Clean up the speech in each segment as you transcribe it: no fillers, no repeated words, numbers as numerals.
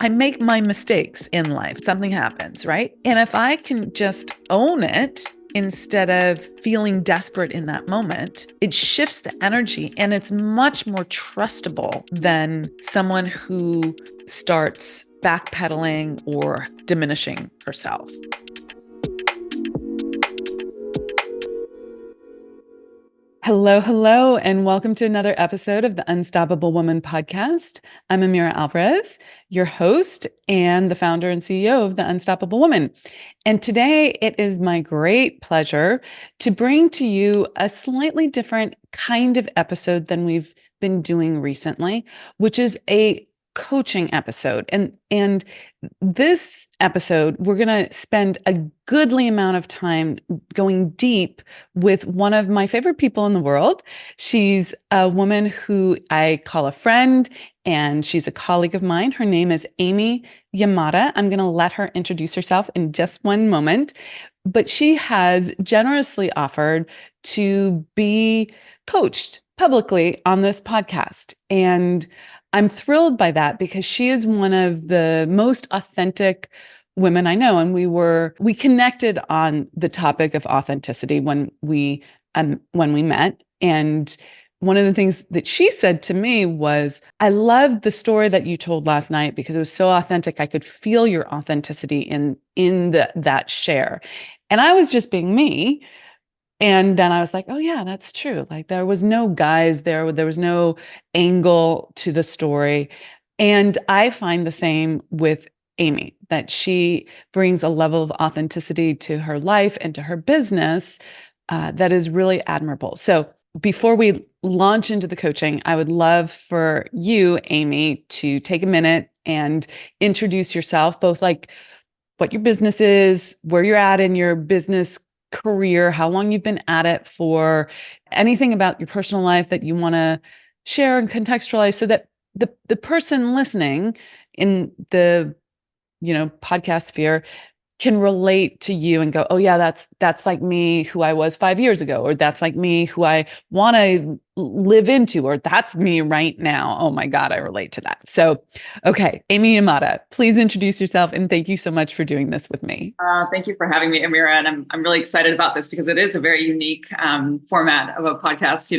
I make my mistakes in life. Something happens, right? And if I can just own it instead of feeling desperate in that moment, it shifts the energy and it's much more trustable than someone who starts backpedaling or diminishing herself. Hello, hello, and welcome to another episode of the Unstoppable Woman podcast. I'm Amira Alvarez, your host and the founder and CEO of the Unstoppable Woman. And today it is my great pleasure to bring to you a slightly different kind of episode than we've been doing recently, which is a coaching episode. And this episode, we're going to spend a goodly amount of time going deep with one of my favorite people in the world. She's a woman who I call a friend, and she's a colleague of mine. Her name is Amy Yamada. I'm going to let her introduce herself in just one moment, but she has generously offered to be coached publicly on this podcast. And I'm thrilled by that because she is one of the most authentic women I know. And we connected on the topic of authenticity when we met. And one of the things that she said to me was, I loved the story that you told last night because it was so authentic. I could feel your authenticity in that share. And I was just being me. And then I was like, oh yeah, that's true. Like there was no guys there. There was no angle to the story. And I find the same with Amy, that she brings a level of authenticity to her life and to her business that is really admirable. So before we launch into the coaching, I would love for you, Amy, to take a minute and introduce yourself, both like what your business is, where you're at in your business career, how long you've been at it for, anything about your personal life that you want to share and contextualize so that the person listening in the podcast sphere can relate to you and go, oh yeah, that's like me who I was 5 years ago, or that's like me who I want to live into, or that's me right now. Oh my God, I relate to that. So, okay, Amy Yamada, please introduce yourself and thank you so much for doing this with me. Thank you for having me, Amira, and I'm really excited about this because it is a very unique format of a podcast.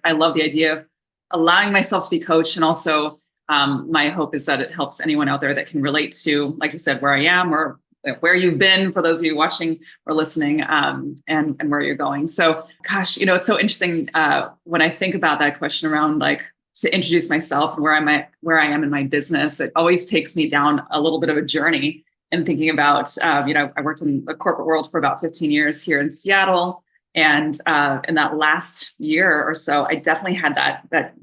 I love the idea of allowing myself to be coached, and also my hope is that it helps anyone out there that can relate to, like you said, where I am or where you've been, for those of you watching or listening, and where you're going. So, gosh, it's so interesting when I think about that question around like to introduce myself and where I am in my business. It always takes me down a little bit of a journey and thinking about, I worked in the corporate world for about 15 years here in Seattle. And in that last year or so, I definitely had that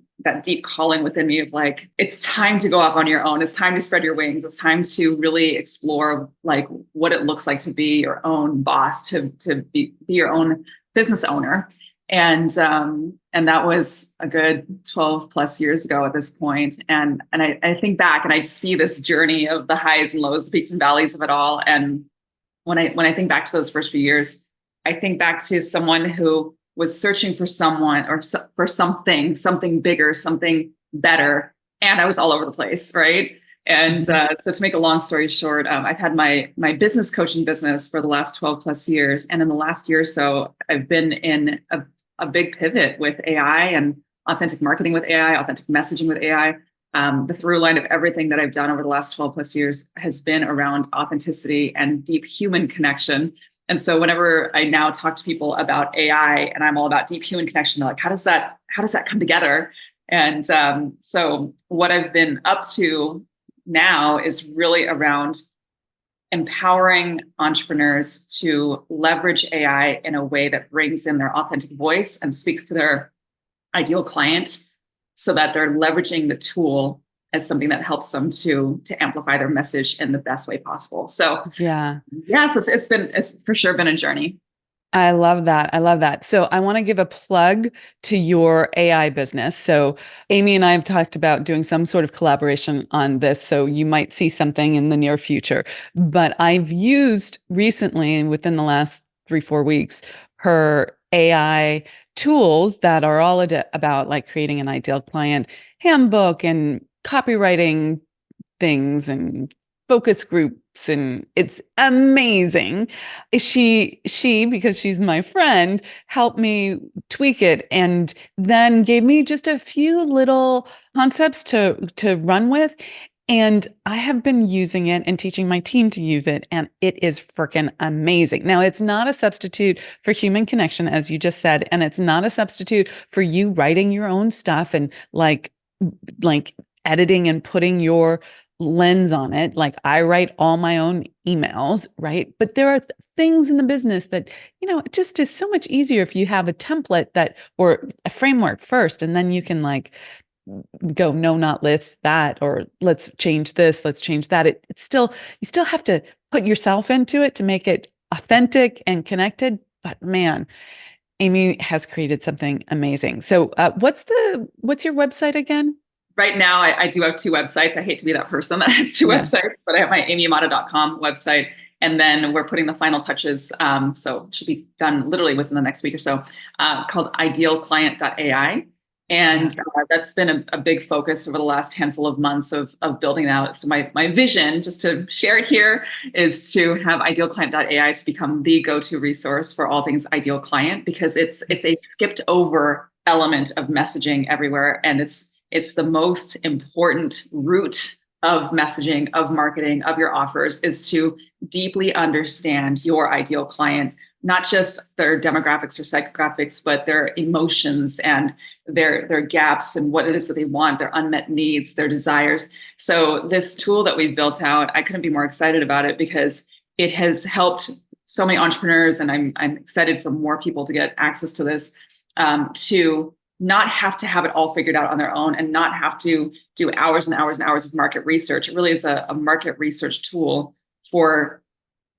deep calling within me of like, it's time to go off on your own. It's time to spread your wings. It's time to really explore like what it looks like to be your own boss, to be your own business owner. And that was a good 12 plus years ago at this point. And I think back and I see this journey of the highs and lows, the peaks and valleys of it all. And when I think back to those first few years, I think back to someone who was searching for someone or for something bigger, something better. And I was all over the place, right? And so to make a long story short, I've had my business coaching business for the last 12 plus years. And in the last year or so, I've been in a big pivot with AI and authentic marketing with AI, authentic messaging with AI. The through line of everything that I've done over the last 12 plus years has been around authenticity and deep human connection. And so whenever I now talk to people about AI and I'm all about deep human connection, they're like, how does that come together? And so what I've been up to now is really around empowering entrepreneurs to leverage AI in a way that brings in their authentic voice and speaks to their ideal client so that they're leveraging the tool as something that helps them to amplify their message in the best way possible. So so it's for sure been a journey. I love that. I love that. So I want to give a plug to your AI business. So Amy and I have talked about doing some sort of collaboration on this. So you might see something in the near future. But I've used recently, within the last 3-4 weeks, her AI tools that are all about like creating an ideal client handbook and copywriting things and focus groups, and it's amazing. She, because she's my friend, helped me tweak it and then gave me just a few little concepts to run with. And I have been using it and teaching my team to use it, and it is freaking amazing. Now, it's not a substitute for human connection, as you just said, and it's not a substitute for you writing your own stuff and like editing and putting your lens on it. Like I write all my own emails, right? But there are things in the business that, it just is so much easier if you have a template that or a framework first, and then you can like go, no, not let's that, or let's change this, let's change that. It's still, you still have to put yourself into it to make it authentic and connected. But man, Amy has created something amazing. So what's your website again? Right now, I do have two websites. I hate to be that person that has two websites, but I have my amyyamada.com website. And then we're putting the final touches. So it should be done literally within the next week or so, called idealclient.ai. And that's been a big focus over the last handful of months of building out. So my vision, just to share it here, is to have idealclient.ai to become the go-to resource for all things ideal client, because it's a skipped over element of messaging everywhere. And it's the most important root of messaging, of marketing, of your offers, is to deeply understand your ideal client, not just their demographics or psychographics, but their emotions and their gaps and what it is that they want, their unmet needs, their desires. So this tool that we've built out, I couldn't be more excited about it, because it has helped so many entrepreneurs, and I'm excited for more people to get access to this, to not have to have it all figured out on their own and not have to do hours and hours and hours of market research. It really is a market research tool for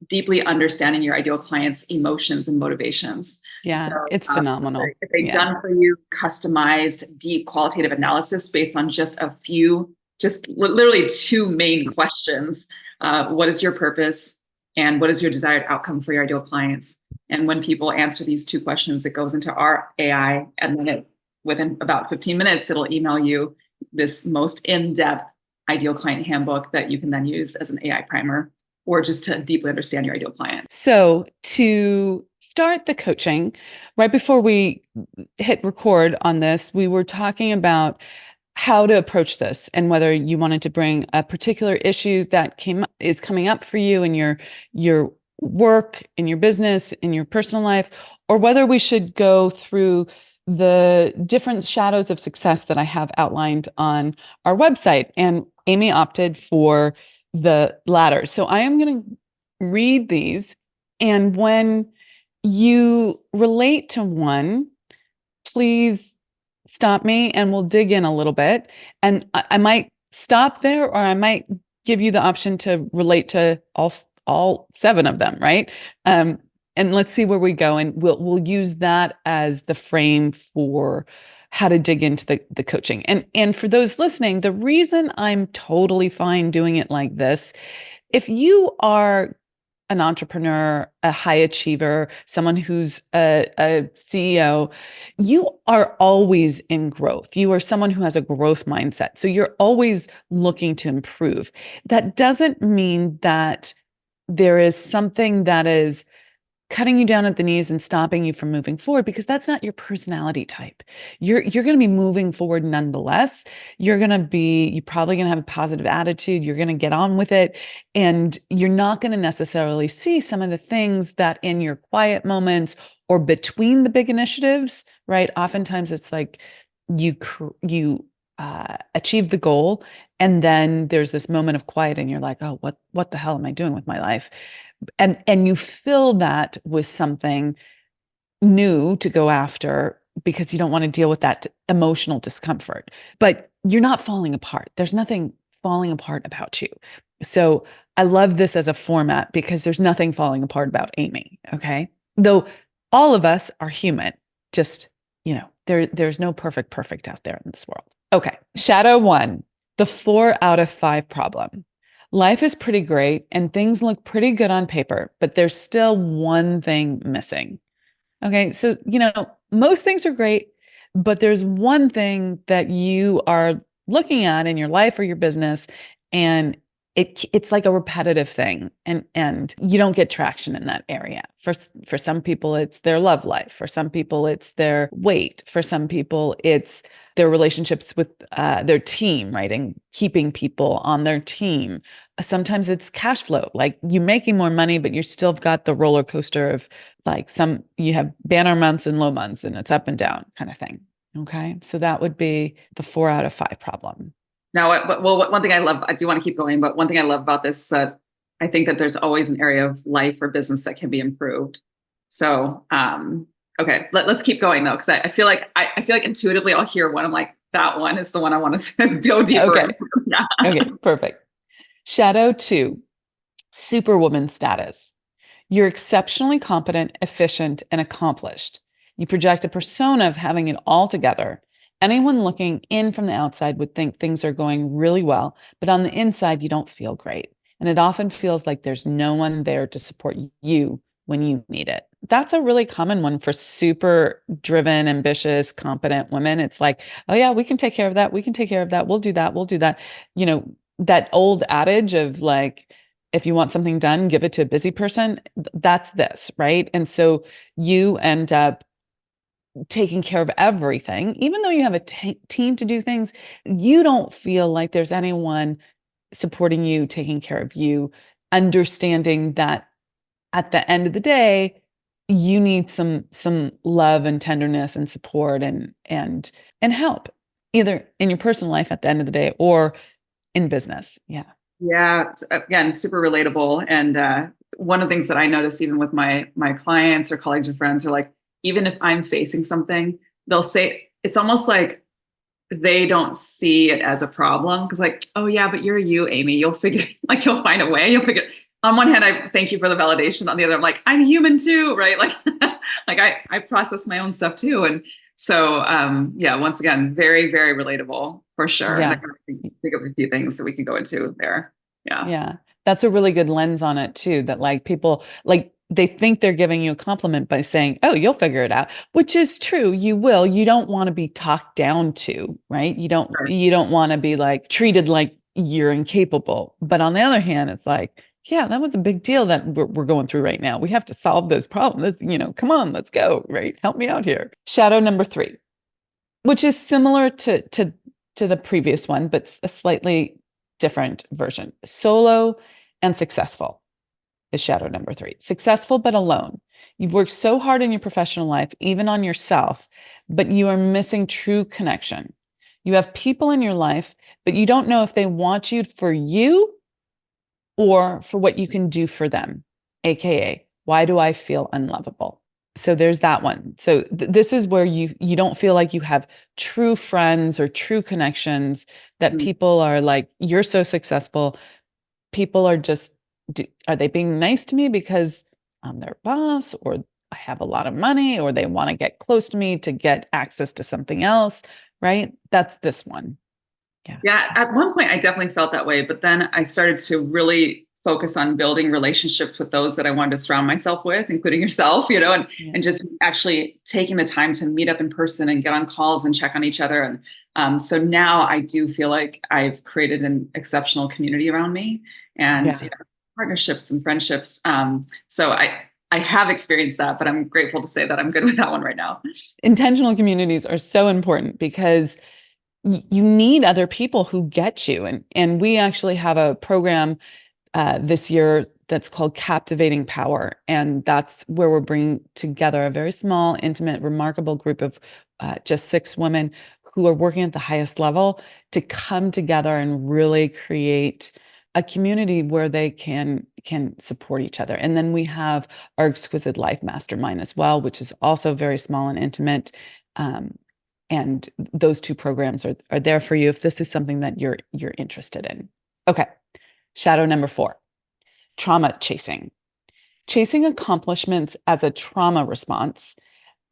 deeply understanding your ideal client's emotions and motivations. Yeah, so it's phenomenal. It's a done for you, customized, deep qualitative analysis based on just a few, just literally two main questions. What is your purpose? And what is your desired outcome for your ideal clients? And when people answer these two questions, it goes into our AI, and then within about 15 minutes, it'll email you this most in-depth ideal client handbook that you can then use as an AI primer, or just to deeply understand your ideal client. So to start the coaching, right before we hit record on this, we were talking about how to approach this and whether you wanted to bring a particular issue that is coming up for you in your work, in your business, in your personal life, or whether we should go through the different shadows of success that I have outlined on our website. And Amy opted for the latter. So I am going to read these. And when you relate to one, please stop me and we'll dig in a little bit. And I might stop there, or I might give you the option to relate to all seven of them, right? And let's see where we go. And we'll use that as the frame for how to dig into the coaching. And for those listening, the reason I'm totally fine doing it like this, if you are an entrepreneur, a high achiever, someone who's a CEO, you are always in growth. You are someone who has a growth mindset. So you're always looking to improve. That doesn't mean that there is something that is cutting you down at the knees and stopping you from moving forward, because that's not your personality type. You're going to be moving forward nonetheless. You're probably going to have a positive attitude. You're going to get on with it. And you're not going to necessarily see some of the things that in your quiet moments or between the big initiatives, right? Oftentimes it's like you achieve the goal, and then there's this moment of quiet and you're like, oh, what the hell am I doing with my life? And you fill that with something new to go after, because you don't want to deal with that emotional discomfort. But you're not falling apart. There's nothing falling apart about you. So I love this as a format, because there's nothing falling apart about Amy. Okay. Though all of us are human. Just, there's no perfect out there in this world. Okay. Shadow 1, the 4 out of 5 problem. Life is pretty great and things look pretty good on paper, but there's still one thing missing. Okay. So, most things are great, but there's one thing that you are looking at in your life or your business, And it's like a repetitive thing, and you don't get traction in that area. For some people it's their love life, for some people it's their weight, for some people it's their relationships with their team, right? And keeping people on their team. Sometimes it's cash flow, like you making more money, but you still got the roller coaster of like you have banner months and low months, and it's up and down kind of thing. Okay, so that would be the 4 out of 5 problem. Now, one thing I love, I do want to keep going, but one thing I love about this, I think that there's always an area of life or business that can be improved. So, okay, let's keep going though, because I feel like I feel like intuitively I'll hear one. I'm like, that one is the one I want to go deeper Okay. in. Yeah. Okay, perfect. Shadow 2, superwoman status. You're exceptionally competent, efficient, and accomplished. You project a persona of having it all together. Anyone looking in from the outside would think things are going really well, but on the inside, you don't feel great. And it often feels like there's no one there to support you when you need it. That's a really common one for super driven, ambitious, competent women. It's like, oh, yeah, we can take care of that. We can take care of that. We'll do that. We'll do that. You know, that old adage of like, if you want something done, give it to a busy person. That's this, right? And so you end up taking care of everything, even though you have a team to do things, you don't feel like there's anyone supporting you, taking care of you, understanding that at the end of the day, you need some love and tenderness and support and help, either in your personal life at the end of the day or in business. Yeah. Yeah, again, super relatable. And one of the things that I notice, even with my clients or colleagues or friends, are like, even if I'm facing something, they'll say it's almost like they don't see it as a problem because, like, oh yeah, but you're you, Amy. You'll figure, like, you'll find a way. You'll figure. On one hand, I thank you for the validation. On the other, I'm like, I'm human too, right? Like, like I process my own stuff too, and so yeah. Once again, very very relatable for sure. And I Yeah. can think of a few things that we can go into there. Yeah. Yeah. That's a really good lens on it too, that like people like they think they're giving you a compliment by saying, "Oh, you'll figure it out," which is true. You will. You don't want to be talked down to, right? Sure. You don't want to be like treated like you're incapable. But on the other hand, it's like, yeah, that was a big deal that we're going through right now. We have to solve this problem. Come on, let's go, right? Help me out here. Shadow number 3, which is similar to the previous one, but a slightly different version. Solo and successful is shadow number 3. Successful but alone. You've worked so hard in your professional life, even on yourself, but you are missing true connection. You have people in your life, but you don't know if they want you for you or for what you can do for them. AKA, why do I feel unlovable? So there's that one. So this is where you don't feel like you have true friends or true connections, that Mhm. people are like, you're so successful. People are just, are they being nice to me because I'm their boss, or I have a lot of money, or they want to get close to me to get access to something else, right? That's this one. Yeah. Yeah, at one point I definitely felt that way, but then I started to really focus on building relationships with those that I wanted to surround myself with, including yourself, and Yeah. and just actually taking the time to meet up in person and get on calls and check on each other. And so now I do feel like I've created an exceptional community around me, and Yeah. partnerships and friendships. So I have experienced that, but I'm grateful to say that I'm good with that one right now. Intentional communities are so important because you need other people who get you. And we actually have a program this year that's called Captivating Power. And that's where we're bringing together a very small, intimate, remarkable group of just 6 women who are working at the highest level to come together and really create a community where they can support each other. And then we have our Exquisite Life Mastermind as well, which is also very small and intimate. Um, and those 2 programs are there for you if this is something that you're interested in. Okay. Shadow number 4, trauma chasing. Chasing accomplishments as a trauma response,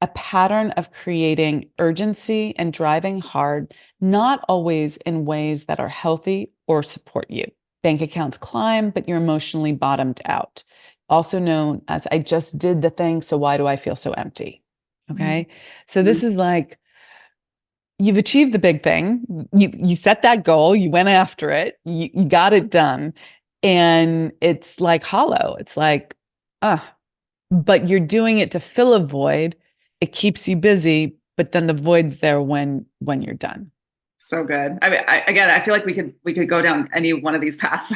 a pattern of creating urgency and driving hard, not always in ways that are healthy or support you. Bank accounts climb, but you're emotionally bottomed out. Also known as, I just did the thing, so why do I feel so empty? Okay. So this is like, you've achieved the big thing. You set that goal, you went after it, you got it done. And it's like hollow. It's like, but you're doing it to fill a void. It keeps you busy, but then the void's there when you're done. So good. I mean, again, I feel like we could go down any one of these paths.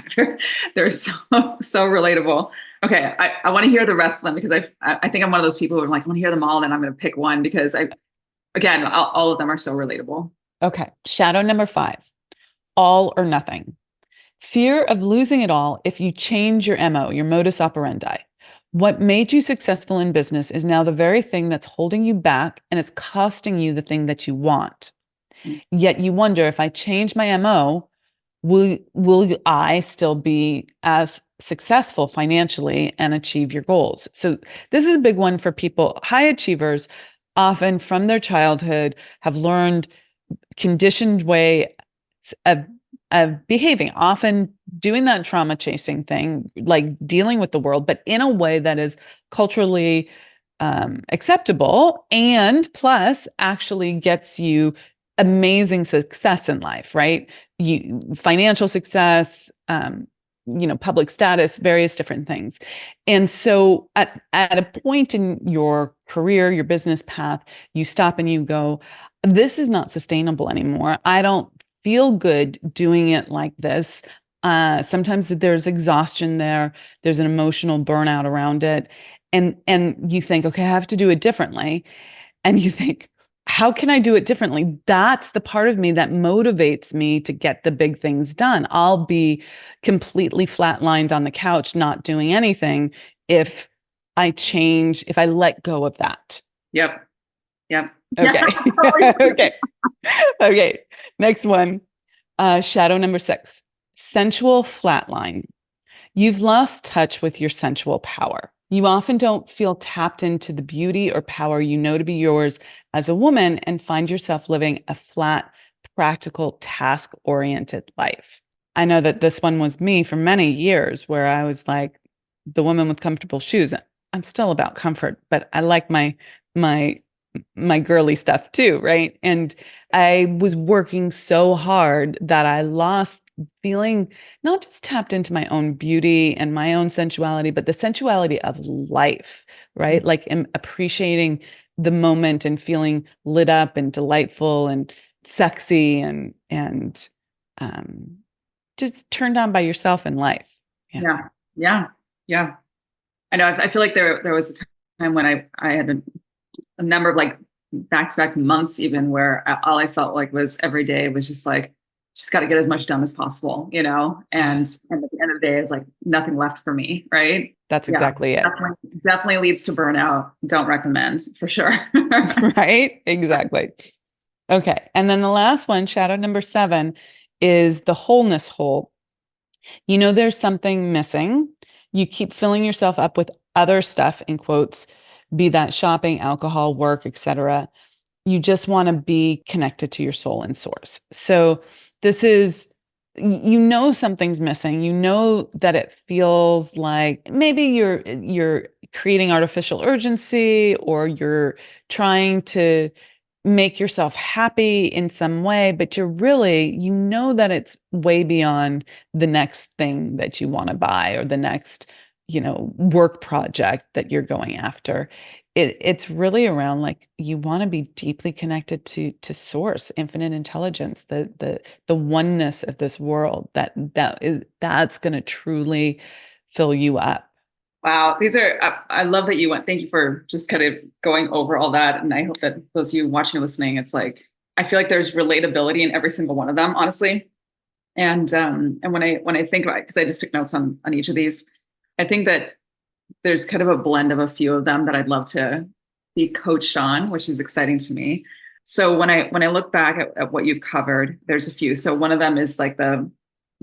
They're so relatable. Okay, I want to hear the rest of them because I think I'm one of those people who are like, I want to hear them all, and then I'm going to pick one because again, all of them are so relatable. Okay. Shadow number 5, all or nothing. Fear of losing it all if you change your MO, your modus operandi. What made you successful in business is now the very thing that's holding you back and it's costing you the thing that you want. Yet you wonder, if I change my MO, will I still be as successful financially and achieve your goals? So this is a big one for people. High achievers often from their childhood have learned conditioned way of behaving, often doing that trauma chasing thing, like dealing with the world, but in a way that is culturally acceptable and plus actually gets you amazing success in life, right? Financial success, public status, various different things. And so at a point in your career, your business path, you stop and you go, this is not sustainable anymore. I don't feel good doing it like this. Sometimes there's exhaustion there. There's an emotional burnout around it. And you think, okay, I have to do it differently. And you think, how can I do it differently? That's the part of me that motivates me to get the big things done. I'll be completely flatlined on the couch, not doing anything if if I let go of that. Yep. Yep. Okay. Okay. Okay. Next one. Shadow number 6, sensual flatline. You've lost touch with your sensual power. You often don't feel tapped into the beauty or power you know to be yours as a woman and find yourself living a flat, practical, task-oriented life. I know that this one was me for many years where I was like the woman with comfortable shoes. I'm still about comfort, but I like my girly stuff too, right? And I was working so hard that I lost feeling not just tapped into my own beauty and my own sensuality, but the sensuality of life, right? Like appreciating the moment and feeling lit up and delightful and sexy and just turned on by yourself in life. Yeah. Yeah. Yeah. Yeah. I know. I feel like there was a time when I had a number of like back-to-back months even where all I felt like was every day was just like, just got to get as much done as possible, and at the end of the day, it's like nothing left for me. Right. That's exactly it. Definitely leads to burnout. Don't recommend for sure. Right. Exactly. Okay. And then the last one, shadow number 7, is the wholeness hole. There's something missing. You keep filling yourself up with other stuff, in quotes, be that shopping, alcohol, work, etc. You just want to be connected to your soul and source. So this is, something's missing. That it feels like maybe you're creating artificial urgency, or you're trying to make yourself happy in some way, but that it's way beyond the next thing that you want to buy or the next, work project that you're going after. It's really around like you want to be deeply connected to source, infinite intelligence, the oneness of this world that's going to truly fill you up. Wow. I love that you went, thank you for just kind of going over all that. And I hope that those of you watching and listening, it's like, I feel like there's relatability in every single one of them, honestly. And when I think about it, because I just took notes on each of these, I think that there's kind of a blend of a few of them that I'd love to be coached on, which is exciting to me. So when I look back at what you've covered, there's a few. So one of them is like the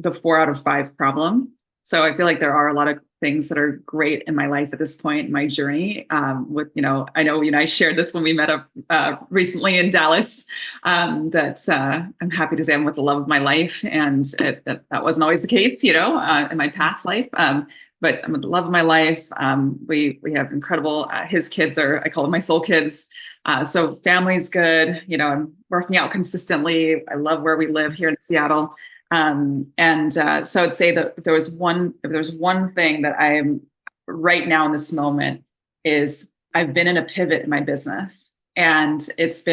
4 out of 5 problem. So I feel like there are a lot of things that are great in my life at this point in my journey. I know I shared this when we met up recently in Dallas, that I'm happy to say I'm with the love of my life. And that wasn't always the case, in my past life. But I'm with the love of my life. We have incredible, his kids I call them my soul kids. So family's good. I'm working out consistently. I love where we live here in Seattle. So I'd say that if there was one thing that I am right now in this moment is I've been in a pivot in my business. And it's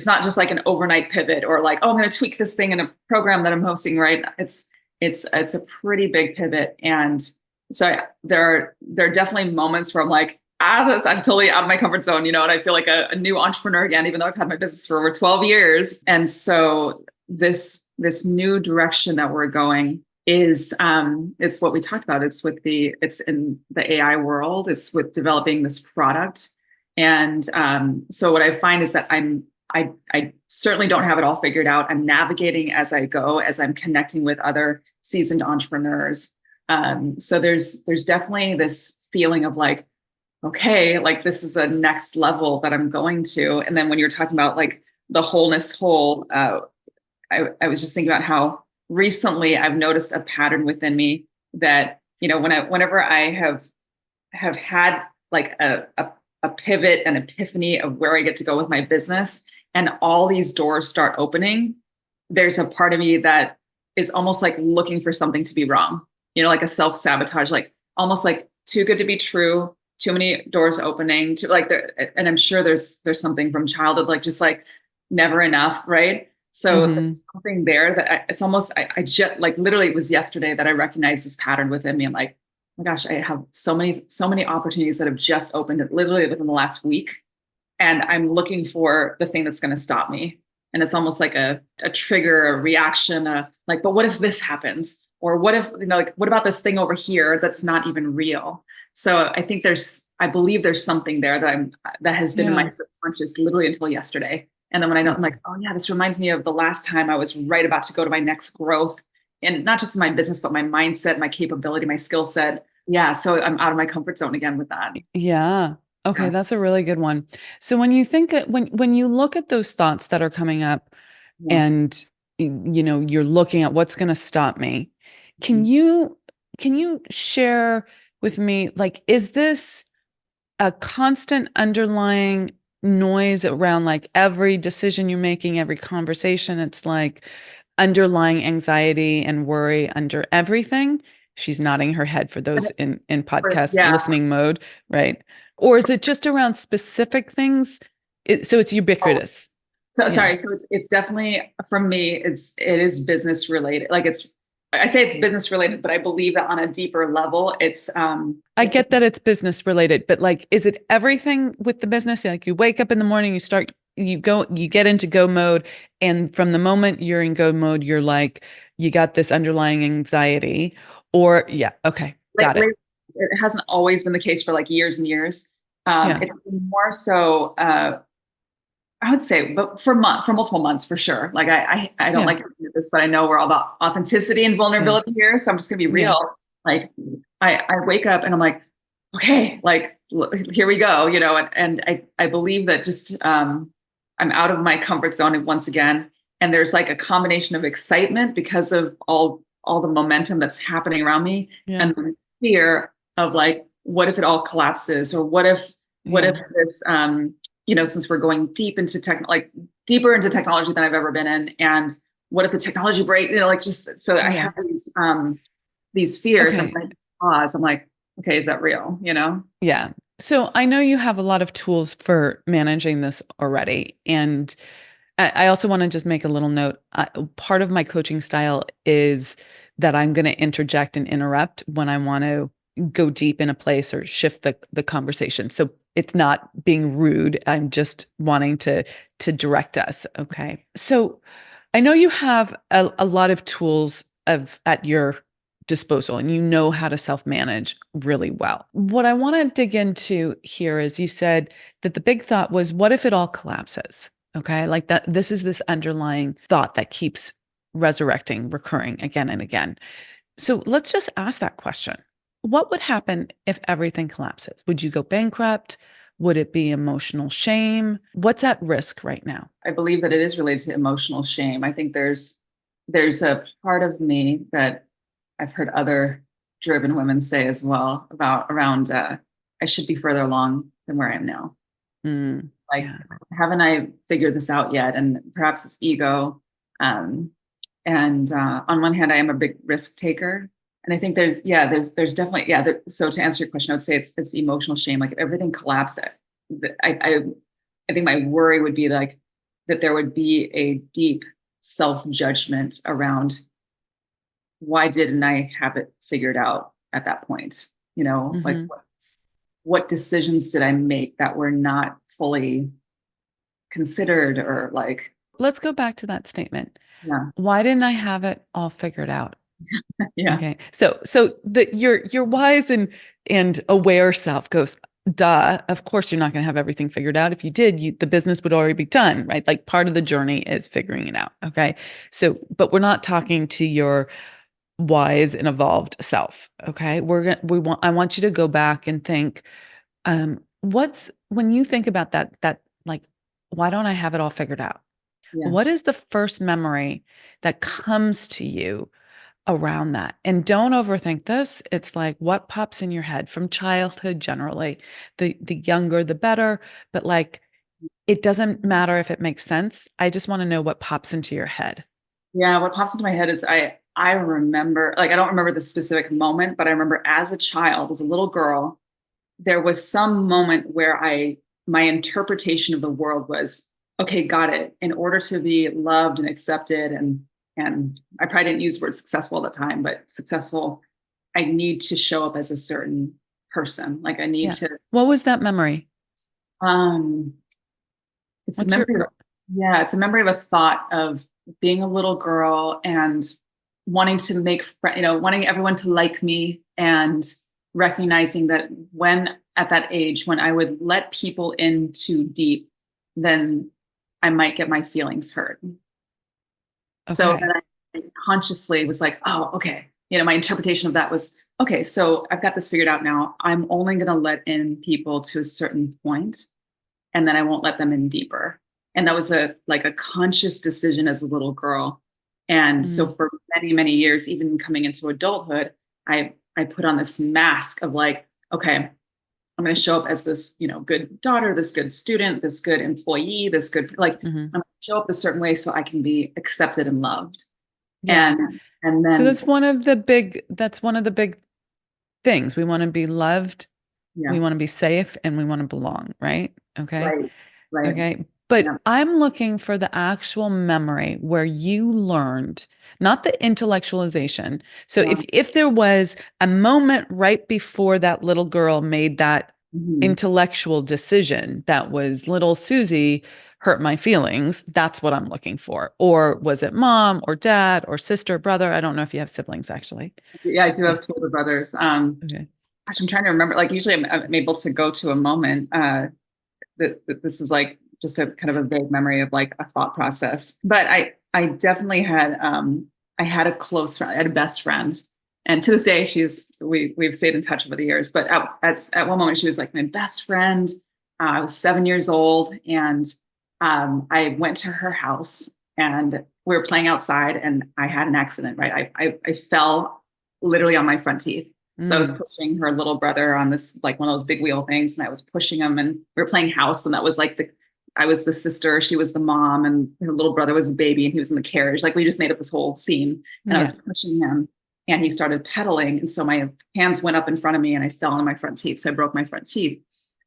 not just like an overnight pivot or like, oh, I'm going to tweak this thing in a program that I'm hosting, right? It's a pretty big pivot. And so there are definitely moments where I'm like, I'm totally out of my comfort zone, and I feel like a new entrepreneur again, even though I've had my business for over 12 years. And so this new direction that we're going is it's what we talked about. It's in the AI world. It's with developing this product. And so what I find is that I certainly don't have it all figured out. I'm navigating as I go, as I'm connecting with other seasoned entrepreneurs. So there's definitely this feeling of like, okay, like this is a next level that I'm going to. And then when you're talking about like the wholeness whole, I was just thinking about how recently I've noticed a pattern within me that, whenever I have had like a pivot, an epiphany of where I get to go with my business and all these doors start opening, there's a part of me that is almost like looking for something to be wrong, like a self-sabotage, like almost like too good to be true, too many doors opening to like there. And I'm sure there's something from childhood, like just like never enough. Right. So there's something there that it's almost, I just like, literally it was yesterday that I recognized this pattern within me. I'm like, oh my gosh, I have so many opportunities that have just opened literally within the last week. And I'm looking for the thing that's going to stop me. And it's almost like a trigger, a reaction, like, but what if this happens? Or what if, like, what about this thing over here that's not even real? So I believe there's something there that has been in my subconscious literally until yesterday. And then when I know, I'm like, oh yeah, this reminds me of the last time I was right about to go to my next growth, and not just in my business, but my mindset, my capability, my skill set. Yeah. So I'm out of my comfort zone again with that. Yeah. Okay, Yeah. that's a really good one. So when you think when you look at those thoughts that are coming up Yeah. and you're looking at what's going to stop me, can Mhm. you can you share with me, like, is this a constant underlying noise around like every decision you're making, every conversation? It's like underlying anxiety and worry under everything. She's nodding her head for those in podcast Yeah. listening mode, right? Or is it just around specific things? So it's ubiquitous. So Yeah. sorry. So it's definitely from me. It is business related. Like I say it's business related, but I believe that on a deeper level, I get that it's business related, but like, is it everything with the business? Like you wake up in the morning, you get into go mode. And from the moment you're in go mode, you're like, you got this underlying anxiety or yeah. Okay. Got it. it hasn't always been the case for like years and years. Yeah. It's more so. I would say, but for multiple months for sure. Like I don't Yeah. like to do this, but I know we're all about authenticity and Yeah. vulnerability here. So I'm just gonna be Yeah. real. Like I wake up and I'm like, okay, like here we go, and I believe that just I'm out of my comfort zone once again. And there's like a combination of excitement because of all the momentum that's happening around me, Yeah. and the fear of like, what if it all collapses, or what if Yeah. this since we're going deeper into technology than I've ever been in, and what if the technology break, like just so I Yeah. have these fears, and Okay. when I pause, I'm like, okay, is that real? Yeah. So I know you have a lot of tools for managing this already. And I also want to just make a little note. Part of my coaching style is that I'm going to interject and interrupt when I want to go deep in a place or shift the conversation. So it's not being rude. I'm just wanting to direct us. Okay. So I know you have a lot of tools at your disposal and you know how to self-manage really well. What I want to dig into here is you said that the big thought was, what if it all collapses? Okay. Like that, this is this underlying thought that keeps resurrecting, recurring again and again. So let's just ask that question. What would happen if everything collapses? Would you go bankrupt? Would it be emotional shame? What's at risk right now? I believe that it is related to emotional shame. I think there's a part of me that I've heard other driven women say as well about around I should be further along than where I am now. Mm. like, Yeah. haven't I figured this out yet? And perhaps it's ego. Um, and on one hand, I am a big risk taker. And I think there's definitely, so to answer your question, I would say it's emotional shame. Like if everything collapsed, I think my worry would be like that there would be a deep self-judgment around why didn't I have it figured out at that point? Like Mm-hmm. what decisions did I make that were not fully considered or like, Let's go back to that statement. yeah, Why didn't I have it all figured out? yeah, Okay. So your wise and aware self goes, duh, of course you're not going to have everything figured out. If you did, the business would already be done, right? Like part of the journey is figuring it out. Okay. So, but we're not talking to your wise and evolved self. Okay. I want you to go back and think, when you think about that, like, why don't I have it all figured out? yeah, What is the first memory that comes to you around that? And don't overthink this. It's like what pops in your head from childhood generally. The younger the better, but like it doesn't matter if it makes sense. I just want to know what pops into your head. yeah. What pops into my head is I remember, like I don't remember the specific moment, but I remember as a child, as a little girl, there was some moment where my interpretation of the world was, okay, got it. In order to be loved and accepted, and I probably didn't use the word successful at the time, but successful, I need to show up as a certain person. Like I need Yeah. to, What was that memory? um, it's a What's your memory of, yeah, it's a memory of a thought of being a little girl and wanting to make friends, wanting everyone to like me, and recognizing that when at that age, when I would let people in too deep, then I might get my feelings hurt. So okay. then I consciously was like, oh, okay. My interpretation of that was, okay, so I've got this figured out now. I'm only going to let in people to a certain point, and then I won't let them in deeper. And that was a conscious decision as a little girl. And so Mm, for many, many years, even coming into adulthood, I put on this mask of like, okay, I'm going to show up as this, good daughter, this good student, this good employee, this good, like, mhm. I'm going to show up a certain way so I can be accepted and loved. Yeah. And So then, that's one of the big things. We want to be loved, yeah, we want to be safe, and we want to belong, right? Okay. right, right. Okay. But Yeah. I'm looking for the actual memory where you learned, not the intellectualization. So Yeah. if there was a moment right before that little girl made that Mhm. intellectual decision that was little Susie hurt my feelings, that's what I'm looking for. Or was it mom or dad or sister, brother? I don't know if you have siblings actually. Yeah, I do Yeah. have two older brothers. Okay. Gosh, I'm trying to remember. Like usually, I'm able to go to a moment. That this is like just a kind of a vague memory of like a thought process. But I definitely had I had a close friend. I had a best friend, and to this day, we've stayed in touch over the years. But at one moment, she was like my best friend. I was 7 years old, and I went to her house, and we were playing outside, and I had an accident. Right, I fell literally on my front teeth. So I was Mm, pushing her little brother on this, like one of those big wheel things, and I was pushing him, and we were playing house, and that was like I was the sister, she was the mom, and her little brother was a baby, and he was in the carriage. Like we just made up this whole scene, and I was yeah. pushing him, and he started pedaling, and so my hands went up in front of me, and I fell on my front teeth, so I broke my front teeth.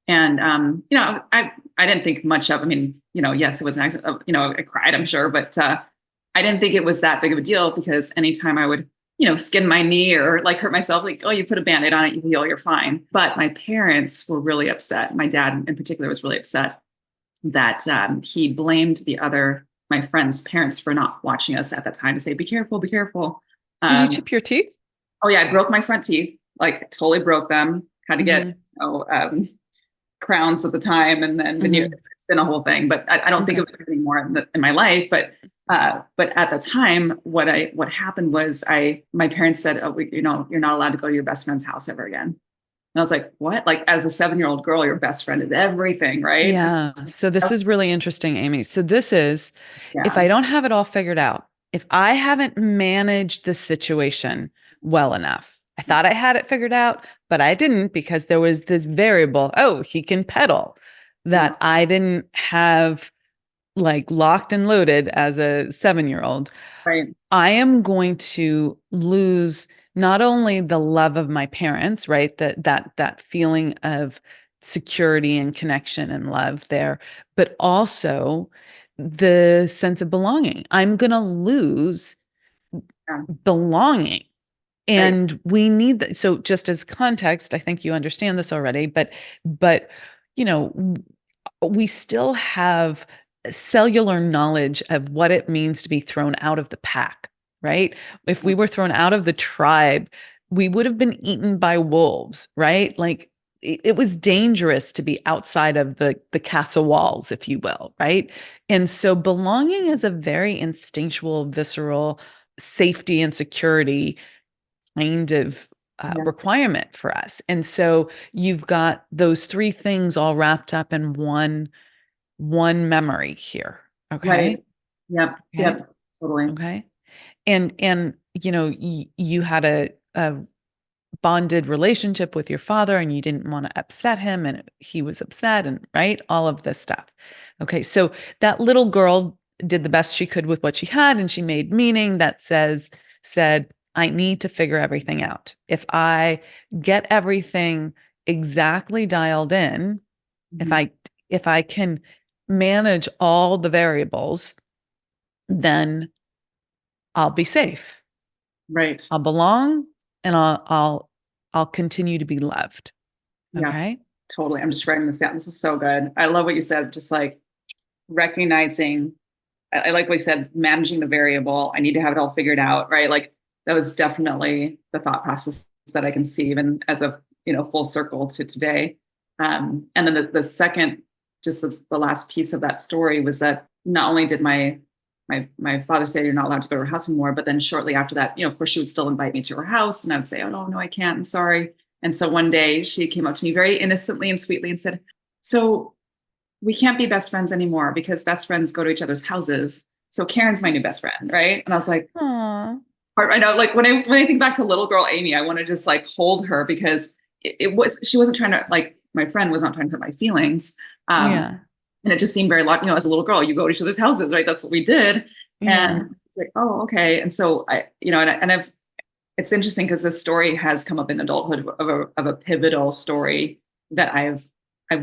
And I didn't think much of. I mean, yes, it was an accident. I cried, I'm sure, but I didn't think it was that big of a deal because anytime I would skin my knee or like hurt myself, like, oh, you put a band-aid on it, you heal, you're fine. But my parents were really upset. My dad in particular was really upset that he blamed my friend's parents for not watching us at that time to say, be careful, be careful. Did you Um, chip your teeth? oh yeah, I broke my front teeth, like totally broke them, had to get, Hmm. crowns at the time, and then Hmm. it's been a whole thing. But I don't think Okay. of it anymore in my life. But at the time, what happened was my parents said, oh, you're not allowed to go to your best friend's house ever again. And I was like, what? Like as a 7-year-old girl, your best friend is everything, right? And Yeah. So this is really interesting, Amy. So this is, if yeah, I don't have it all figured out, if I haven't managed the situation well enough, I thought I had it figured out, but I didn't because there was this variable. Oh, he can pedal. Yeah. that I didn't have like locked and loaded as a 7-year-old, Right. I am going to lose not only the love of my parents, right? That feeling of security and connection and love there, but also the sense of belonging. I'm going to lose Yeah. belonging. Right. And we need that. So just as context, I think you understand this already, but you know, we still have cellular knowledge of what it means to be thrown out of the pack, right? If we were thrown out of the tribe, we would have been eaten by wolves, right? Like it was dangerous to be outside of the castle walls, if you will, right? And so belonging is a very instinctual, visceral safety and security kind of Yeah. requirement for us. And so you've got those three things all wrapped up in one memory here. Okay. Right. Yep. Okay. Yep. Totally. Okay. And you had a bonded relationship with your father and you didn't want to upset him and he was upset and right, all of this stuff. Okay, so that little girl did the best she could with what she had and she made meaning that said I need to figure everything out. If I get everything exactly dialed in, if Mhm. I can manage all the variables, then I'll be safe. Right. I'll belong and I'll continue to be loved. Yeah. Okay? Totally. I'm just writing this down. This is so good. I love what you said. Just like recognizing, I like what you said, managing the variable. I need to have it all figured out, right? Like that was definitely the thought process that I can see even as a, full circle to today. And then the second, just the last piece of that story was that not only did my father say you're not allowed to go to her house anymore, but then shortly after that, of course she would still invite me to her house and I'd say, oh no, I can't, I'm sorry. And so one day she came up to me very innocently and sweetly and said, so we can't be best friends anymore because best friends go to each other's houses. So Karen's my new best friend, right? And I was like, Aw. I know, like when I think back to little girl Amy, I want to just like hold her because she wasn't trying to, like, my friend was not trying to hurt my feelings. Yeah. And it just seemed very like, as a little girl, you go to each other's houses, right? That's what we did. Yeah. And it's like, oh, okay. And so it's interesting because this story has come up in adulthood of a pivotal story that I've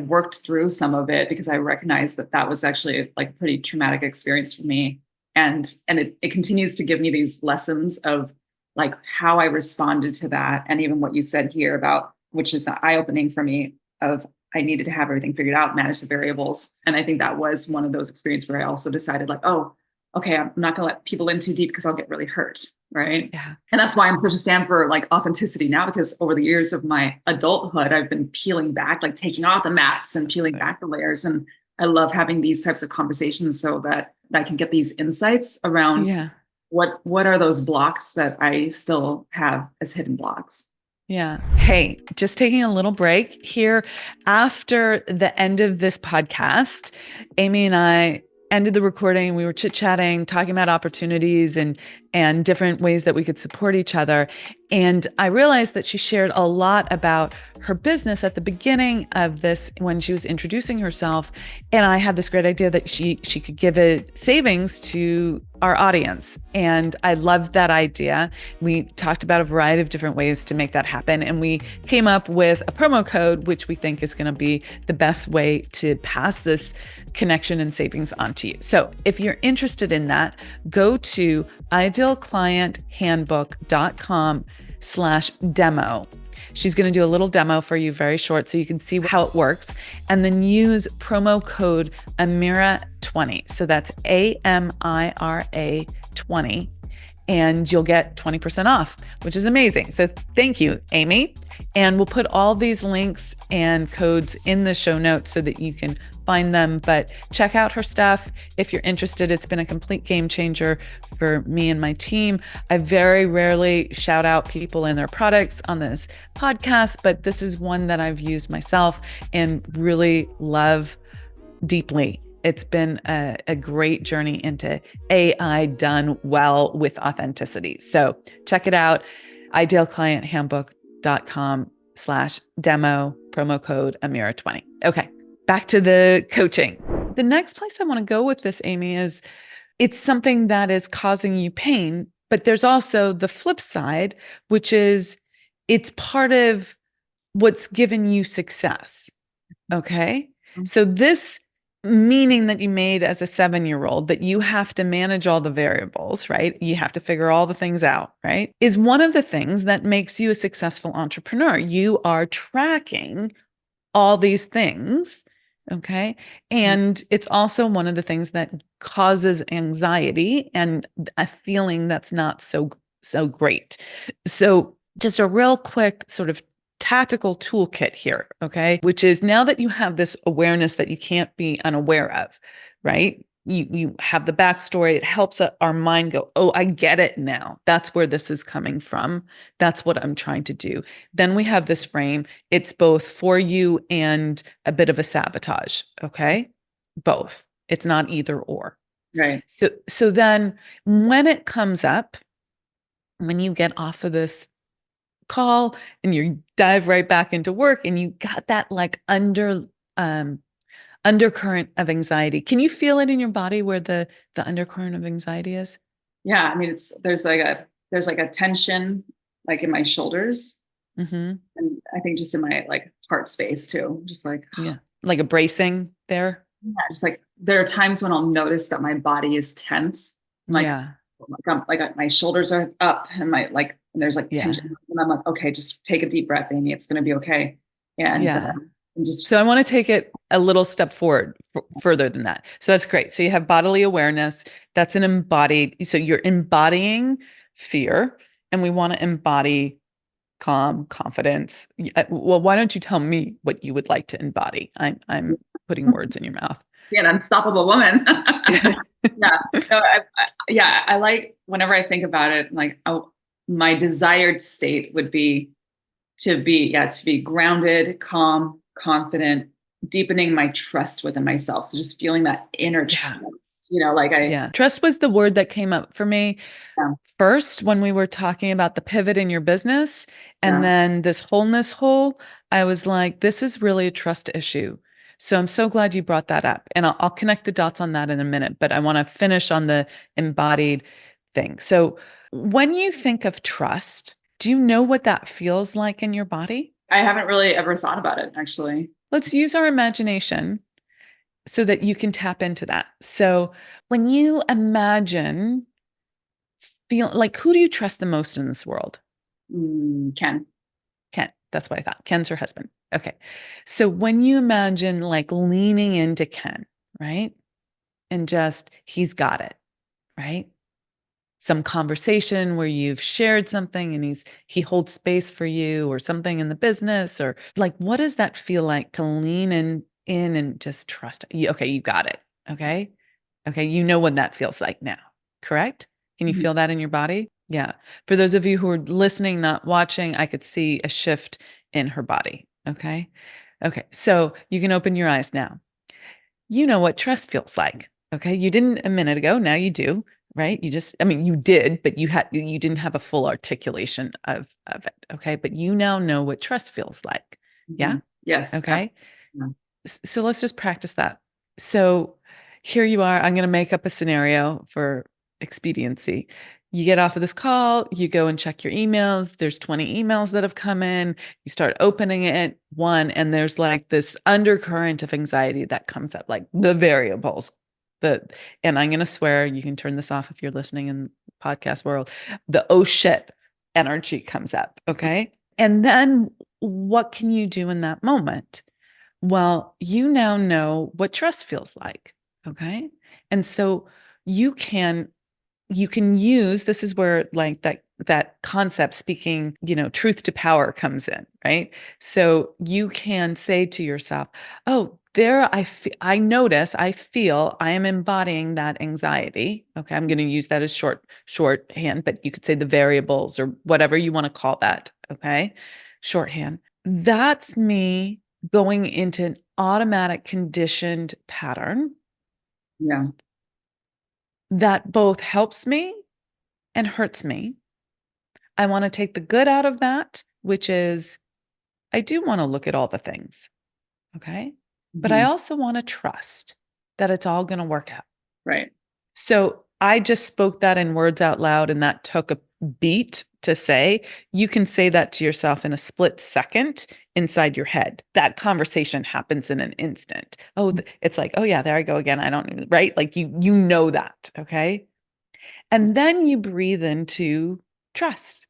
worked through some of it because I recognize that was actually like a pretty traumatic experience for me. And it continues to give me these lessons of like how I responded to that. And even what you said here about, which is eye-opening for me, of I needed to have everything figured out, manage the variables. And I think that was one of those experiences where I also decided like, oh, okay, I'm not going to let people in too deep because I'll get really hurt. Right. Yeah. And that's why I'm such a stand for like authenticity now, because over the years of my adulthood, I've been peeling back, like taking off the masks and peeling back the layers. And I love having these types of conversations so that I can get these insights around Yeah. what are those blocks that I still have as hidden blocks. Yeah. Hey, just taking a little break here. After the end of this podcast, Amy and I ended the recording. We were chit-chatting, talking about opportunities and different ways that we could support each other. And I realized that she shared a lot about her business at the beginning of this when she was introducing herself. And I had this great idea that she could give a savings to our audience. And I loved that idea. We talked about a variety of different ways to make that happen. And we came up with a promo code, which we think is going to be the best way to pass this connection and savings on to you. So if you're interested in that, go to idealclienthandbook.com/demo. She's going to do a little demo for you, very short, so you can see how it works. And then use promo code Amira20. So that's AMIRA 20. And you'll get 20% off, which is amazing. So thank you, Amy. And we'll put all these links and codes in the show notes so that you can find them. But check out her stuff if you're interested. It's been a complete game changer for me and my team. I very rarely shout out people and their products on this podcast, but this is one that I've used myself and really love deeply. It's been a great journey into AI done well with authenticity. So check it out, idealclienthandbook.com/demo, promo code Amira20. Okay, back to the coaching. The next place I want to go with this, Amy, is it's something that is causing you pain, but there's also the flip side, which is it's part of what's given you success. Okay. So this meaning that you made as a 7-year-old that you have to manage all the variables, right? You have to figure all the things out, right? Is one of the things that makes you a successful entrepreneur. You are tracking all these things. Okay. And it's also one of the things that causes anxiety and a feeling that's not so great. So just a real quick sort of tactical toolkit here, okay? Which is now that you have this awareness that you can't be unaware of, right? You have the backstory. It helps our mind go, oh, I get it now. That's where this is coming from. That's what I'm trying to do. Then we have this frame. It's both for you and a bit of a sabotage, okay? Both. It's not either or. Right. So then when it comes up, when you get off of this call and you dive right back into work and you got that like undercurrent of anxiety. Can you feel it in your body where the undercurrent of anxiety is? Yeah. I mean, there's like a tension like in my shoulders. Mm-hmm. And I think just in my like heart space too. Just like, Yeah. Like a bracing there. yeah, just like there are times when I'll notice that my body is tense. I'm like, Yeah. my shoulders are up and and there's like Yeah. tension. And I'm like, okay, just take a deep breath, Amy. It's going to be okay. And Yeah. I'm just, So I want to take it a little step forward further than that. So that's great. So you have bodily awareness. That's an embodied. So you're embodying fear, and we want to embody calm, confidence. Well, why don't you tell me what you would like to embody? I'm putting words in your mouth. be an unstoppable woman. Yeah. So yeah. I like whenever I think about it, like my desired state would be to be grounded, calm, confident, deepening my trust within myself. So just feeling that inner Yeah. trust, like Yeah. Trust was the word that came up for me yeah, first when we were talking about the pivot in your business. And yeah. then this wholeness hole, I was like, this is really a trust issue. So I'm so glad you brought that up. And I'll connect the dots on that in a minute, but I want to finish on the embodied thing. So when you think of trust, do you know what that feels like in your body? I haven't really ever thought about it actually. Let's use our imagination so that you can tap into that. So when you imagine feel like, who do you trust the most in this world? Ken. Ken. That's what I thought. Ken's her husband. Okay. So when you imagine like leaning into Ken, right? And just, he's got it, right? Some conversation where you've shared something and he holds space for you or something in the business, or like, what does that feel like to lean in and just trust it? Okay, you got it. Okay. Okay. You know what that feels like now, correct? Can you Mhm. feel that in your body? Yeah. For those of you who are listening, not watching, I could see a shift in her body. Okay. Okay. So you can open your eyes now. You know what trust feels like. Okay. You didn't a minute ago. Now you do, right? I mean, you did, but you didn't have a full articulation of it. Okay. But you now know what trust feels like. Yeah. Yes. Okay. Yeah. So let's just practice that. So here you are. I'm going to make up a scenario for expediency. You get off of this call, you go and check your emails. There's 20 emails that have come in. You start opening it one, and there's like this undercurrent of anxiety that comes up, like the variables. And I'm going to swear, you can turn this off if you're listening in podcast world. The oh shit energy comes up. Okay. And then what can you do in that moment? Well, you now know what trust feels like. Okay. And so you can use, this is where like that concept, speaking, truth to power comes in, right? So you can say to yourself, oh, there I notice, I feel I am embodying that anxiety. Okay. I'm going to use that as shorthand, but you could say the variables or whatever you want to call that. Okay. Shorthand. That's me going into an automatic conditioned pattern Yeah. that both helps me and hurts me. I want to take the good out of that, which is I do want to look at all the things. Okay. but I also want to trust that it's all going to work out. Right. So I just spoke that in words out loud, and that took a beat to say. You can say that to yourself in a split second inside your head. That conversation happens in an instant. Oh, it's like, oh yeah, there I go again. I don't, right? Like you know that, okay? And then you breathe into trust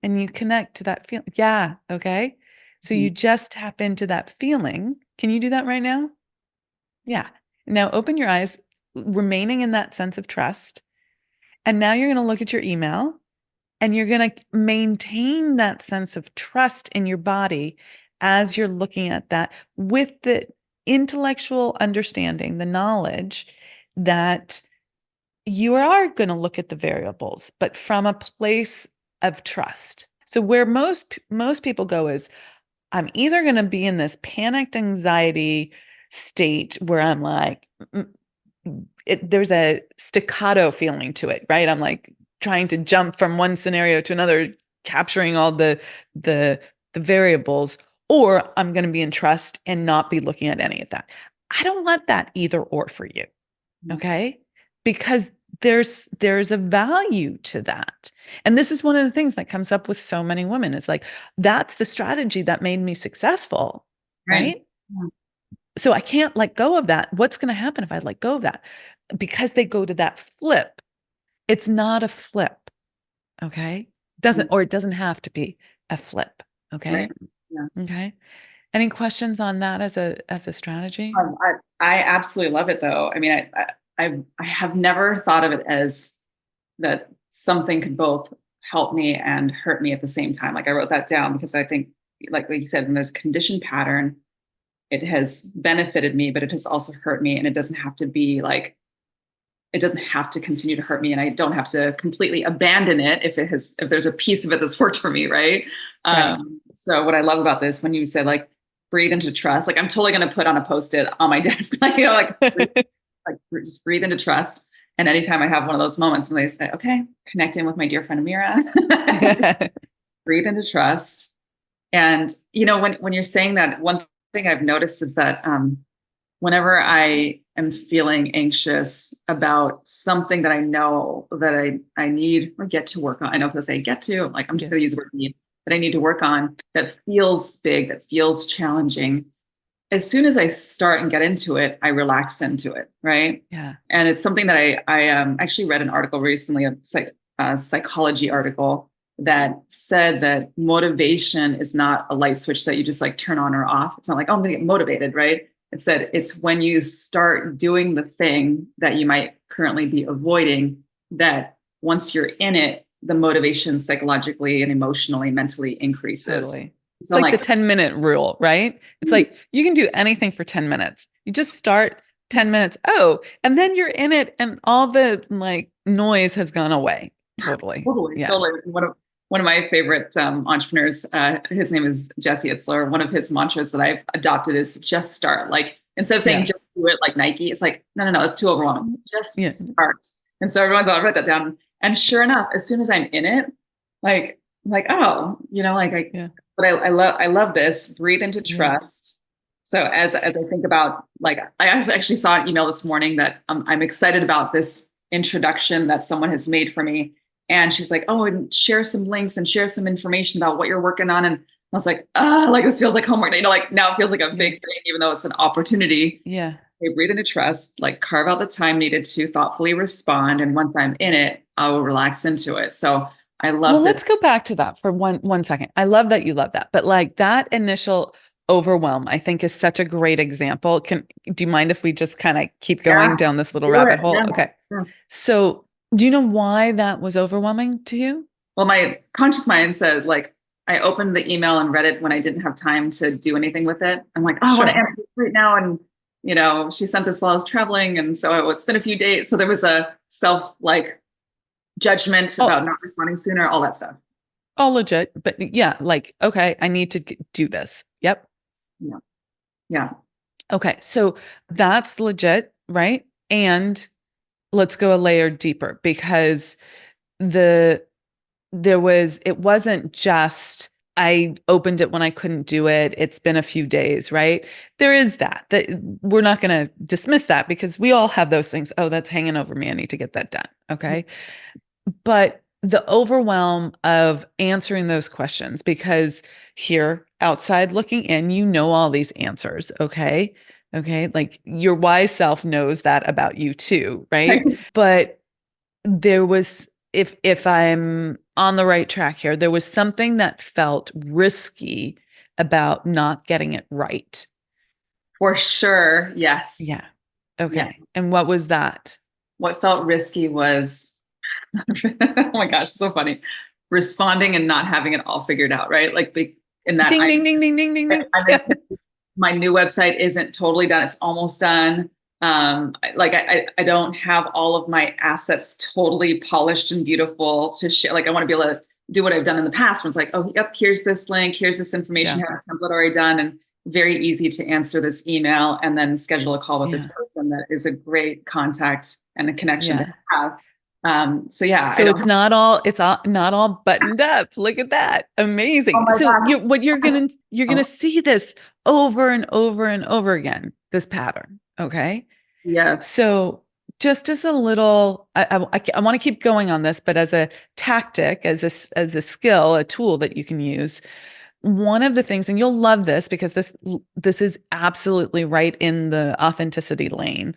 and you connect to that feeling. Yeah, okay? So you just tap into that feeling. Can you do that right now? Yeah. Now open your eyes, remaining in that sense of trust. And now you're going to look at your email and you're going to maintain that sense of trust in your body as you're looking at that with the intellectual understanding, the knowledge that you are going to look at the variables, but from a place of trust. So where most people go is, I'm either going to be in this panicked anxiety state where I'm like, there's a staccato feeling to it, right? I'm like trying to jump from one scenario to another, capturing all the variables, or I'm going to be in trust and not be looking at any of that. I don't want that either or for you. Okay? Because there's a value to that. And this is one of the things that comes up with so many women. It's like, that's the strategy that made me successful, right? Yeah. So I can't let go of that. What's going to happen if I let go of that? Because they go to that flip. It's not a flip. Okay? It doesn't have to be a flip. Okay? Right. Yeah. Okay. Any questions on that as a strategy? I absolutely love it though. I mean, I have never thought of it as that something could both help me and hurt me at the same time. Like I wrote that down because I think, like you said, when there's a conditioned pattern, it has benefited me, but it has also hurt me. And it doesn't have to be like, it doesn't have to continue to hurt me. And I don't have to completely abandon it if there's a piece of it that's worked for me. Right. Right. So what I love about this, when you said like, breathe into trust, like I'm totally going to put on a Post-it on my desk, like, you know, like just breathe into trust. And anytime I have one of those moments when they say, okay, connect in with my dear friend Amira, breathe into trust. And, you know, when you're saying that, one thing I've noticed is that whenever I am feeling anxious about something that I know that I need or get to work on, I know if I say get to, like, I'm just going to use the word need, that I need to work on, that feels big, that feels challenging. As soon as I start and get into it, I relax into it, right? Yeah. And it's something that I actually read an article recently, a psychology article that said that motivation is not a light switch that you just like turn on or off. It's not like, oh, I'm going to get motivated, right? It said it's when you start doing the thing that you might currently be avoiding, that once you're in it, the motivation psychologically and emotionally, mentally increases. Totally. It's So like the 10-minute rule, right? It's like you can do anything for 10 minutes. You just start 10 minutes. Oh, and then you're in it and all the like noise has gone away. Totally. Totally. Yeah. Totally. One of my favorite entrepreneurs, his name is Jesse Itzler. One of his mantras that I've adopted is just start. Like instead of saying just do it like Nike, it's like, no, it's too overwhelming. Just start. And so everyone's all write that down. And sure enough, as soon as I'm in it, like, oh, you know, like but I love this. Breathe into trust. So as I think about, like, I actually saw an email this morning that I'm excited about this introduction that someone has made for me. And she was like, oh, and share some links and share some information about what you're working on. And I was like, like this feels like homework. You know, like now it feels like a big thing, even though it's an opportunity. Yeah. Okay, breathe into trust, like carve out the time needed to thoughtfully respond. And once I'm in it, I will relax into it. So I love this. Let's go back to that for one second. I love that you love that. But like that initial overwhelm, I think is such a great example. Do you mind if we just kind of keep going down this little rabbit hole? Yeah. Okay. Yeah. So do you know why that was overwhelming to you? Well, my conscious mind said, like, I opened the email and read it when I didn't have time to do anything with it. I'm like, I want to answer this right now. And, you know, she sent this while I was traveling. And so it's been a few days. So there was a self judgment about not responding sooner, all that stuff. All legit. But yeah, like, okay, I need to do this. Yep. Yeah. Okay. So that's legit, right? And let's go a layer deeper because it wasn't just I opened it when I couldn't do it. It's been a few days, right? There is that we're not going to dismiss that because we all have those things. Oh, that's hanging over me. I need to get that done. Okay. But the overwhelm of answering those questions, because here outside looking in, you know all these answers. Okay. Okay. Like your wise self knows that about you too, right? But there was, if I'm on the right track here, there was something that felt risky about not getting it right. For sure. Yes. Yeah. Okay. Yes. And what was that? What felt risky was, oh my gosh, so funny. Responding and not having it all figured out, right? Like in that Ding, ding, ding, ding, ding, ding, ding. I'm Yeah. my new website isn't totally done. It's almost done. I don't have all of my assets totally polished and beautiful to share. Like I want to be able to do what I've done in the past when it's like, oh, yep, here's this link, here's this information, Yeah. have a template already done, and very easy to answer this email and then schedule a call with this Yeah. person that is a great contact and a connection to Yeah. have. So yeah, I So don't. it's all not all buttoned up. Look at that. Oh Amazing. my So God. you're gonna see this over and over and over again, this pattern. Okay. Yes. So just as a little, I want to keep going on this, but as a tactic, as a skill, a tool that you can use, one of the things, and you'll love this because this is absolutely right in the authenticity lane.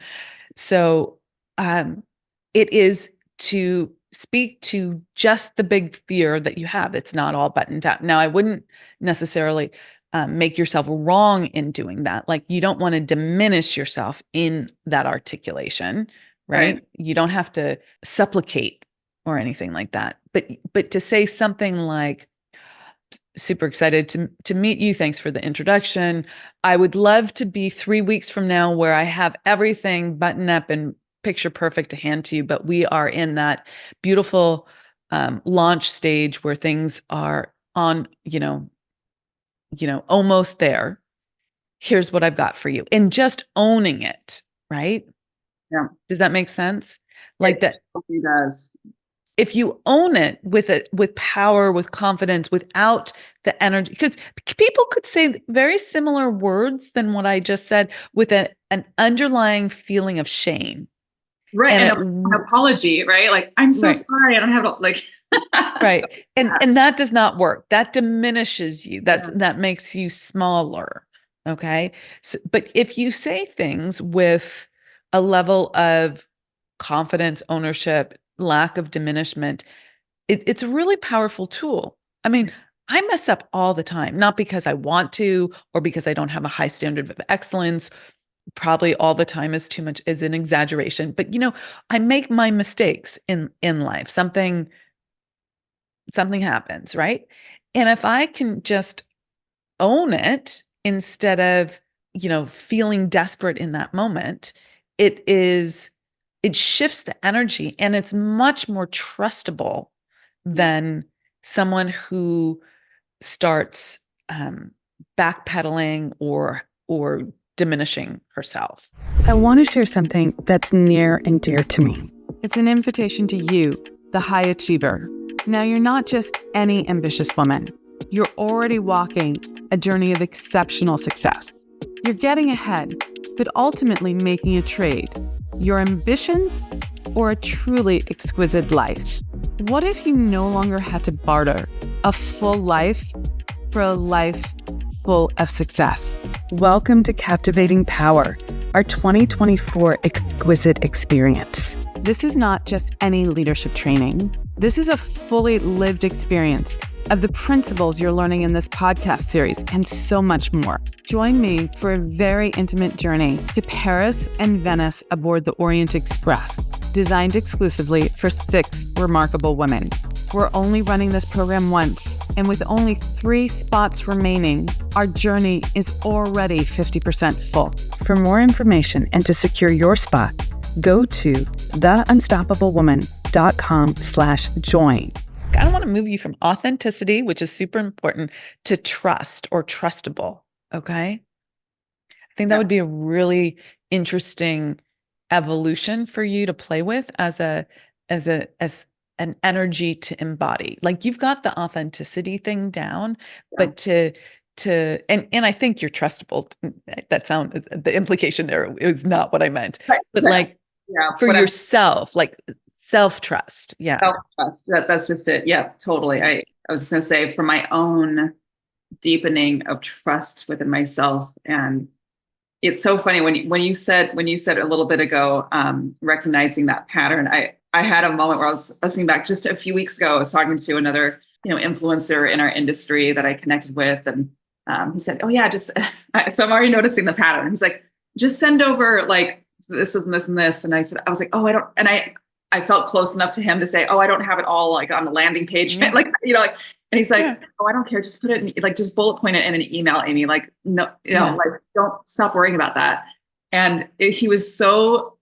So it is to speak to just the big fear that you have. It's not all buttoned up. Now, I wouldn't necessarily make yourself wrong in doing that. Like you don't want to diminish yourself in that articulation, right? Right. You don't have to supplicate or anything like that. But to say something like, super excited to meet you. Thanks for the introduction. I would love to be 3 weeks from now where I have everything buttoned up and picture perfect to hand to you, but we are in that beautiful launch stage where things are on, almost there. Here's what I've got for you, and just owning it, right? Yeah. Does that make sense? Like It that totally does. if you own it with power, with confidence, without the energy, because people could say very similar words than what I just said with an underlying feeling of shame. Right. And And an apology, right? Like, I'm so right, sorry. I don't have like, so, right. yeah. And that does not work. That diminishes you. Yeah. That makes you smaller. Okay. So, but if you say things with a level of confidence, ownership, lack of diminishment, it's a really powerful tool. I mean, I mess up all the time, not because I want to or because I don't have a high standard of excellence. Probably all the time is too much, is an exaggeration. But I make my mistakes in life. Something happens, right? And if I can just own it instead of, feeling desperate in that moment, it is it shifts the energy and it's much more trustable than someone who starts backpedaling or diminishing herself. I want to share something that's near and dear to me. It's an invitation to you, the high achiever. Now, you're not just any ambitious woman. You're already walking a journey of exceptional success. You're getting ahead, but ultimately making a trade. Your ambitions or a truly exquisite life. What if you no longer had to barter a full life for a life full of success? Welcome to Captivating Power, our 2024 exquisite experience. This is not just any leadership training. This is a fully lived experience of the principles you're learning in this podcast series and so much more. Join me for a very intimate journey to Paris and Venice aboard the Orient Express, designed exclusively for 6 remarkable women. We're only running this program once, and with only 3 spots remaining, our journey is already 50% full. For more information and to secure your spot, go to theunstoppablewoman.com/join. I don't want to move you from authenticity, which is super important, to trust or trustable. Okay. I think that would be a really interesting evolution for you to play with as an energy to embody. Like you've got the authenticity thing down, Yeah. but and I think you're trustable. The implication there is not what I meant, Right. but Yeah. like Yeah. for yourself, like self-trust. Yeah. Self-trust. That's just it. Yeah, totally. I was just gonna say for my own deepening of trust within myself. And it's so funny when you said a little bit ago, recognizing that pattern. I had a moment where I was listening back just a few weeks ago. I was talking to another influencer in our industry that I connected with, and he said, "Oh yeah, just so I'm already noticing the pattern." He's like, "Just send over like this and this and this," and I was like, "Oh, I don't," and I felt close enough to him to say, "Oh, I don't have it all like on the landing page," Yeah. like like. And he's like, Yeah. "Oh, I don't care. Just put it in, like, just bullet point it in an email, Amy. Like, no, Yeah. like, don't stop worrying about that." And he was so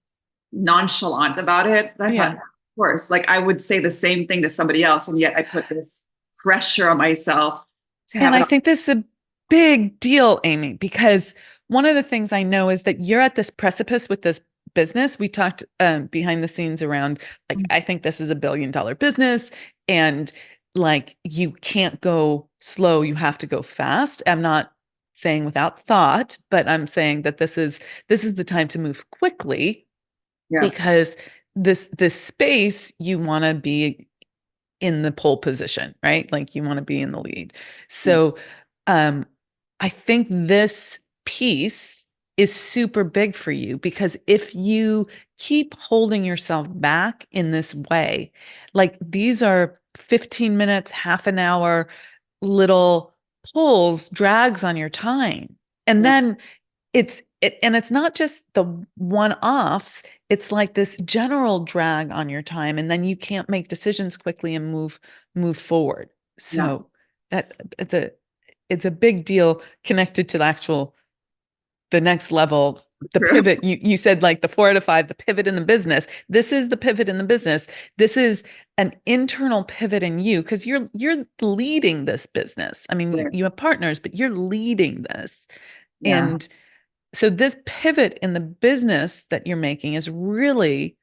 nonchalant about it that I thought, of course, like I would say the same thing to somebody else, and yet I put this pressure on myself to have And it I all. think this is a big deal, Amy, because one of the things I know is that you're at this precipice with this business. We talked behind the scenes around, like, I think this is a $1 billion business, and like you can't go slow, you have to go fast. I'm not saying without thought, but I'm saying that this is the time to move quickly Yeah, because this space you want to be in the pole position, right? Like you want to be in the lead. So I think this piece is super big for you because if you keep holding yourself back in this way, like these are 15 minutes, half an hour, little pulls, drags on your time. And yeah, then and it's not just the one-offs, it's like this general drag on your time, and then you can't make decisions quickly and move forward. yeah. So that it's a big deal connected to the next level, the True. pivot. You said like the 4 out of 5, the pivot in the business. This is the pivot in the business. This is an internal pivot in you because you're leading this business. I mean, Right. you have partners, but you're leading this. Yeah. And so this pivot in the business that you're making is really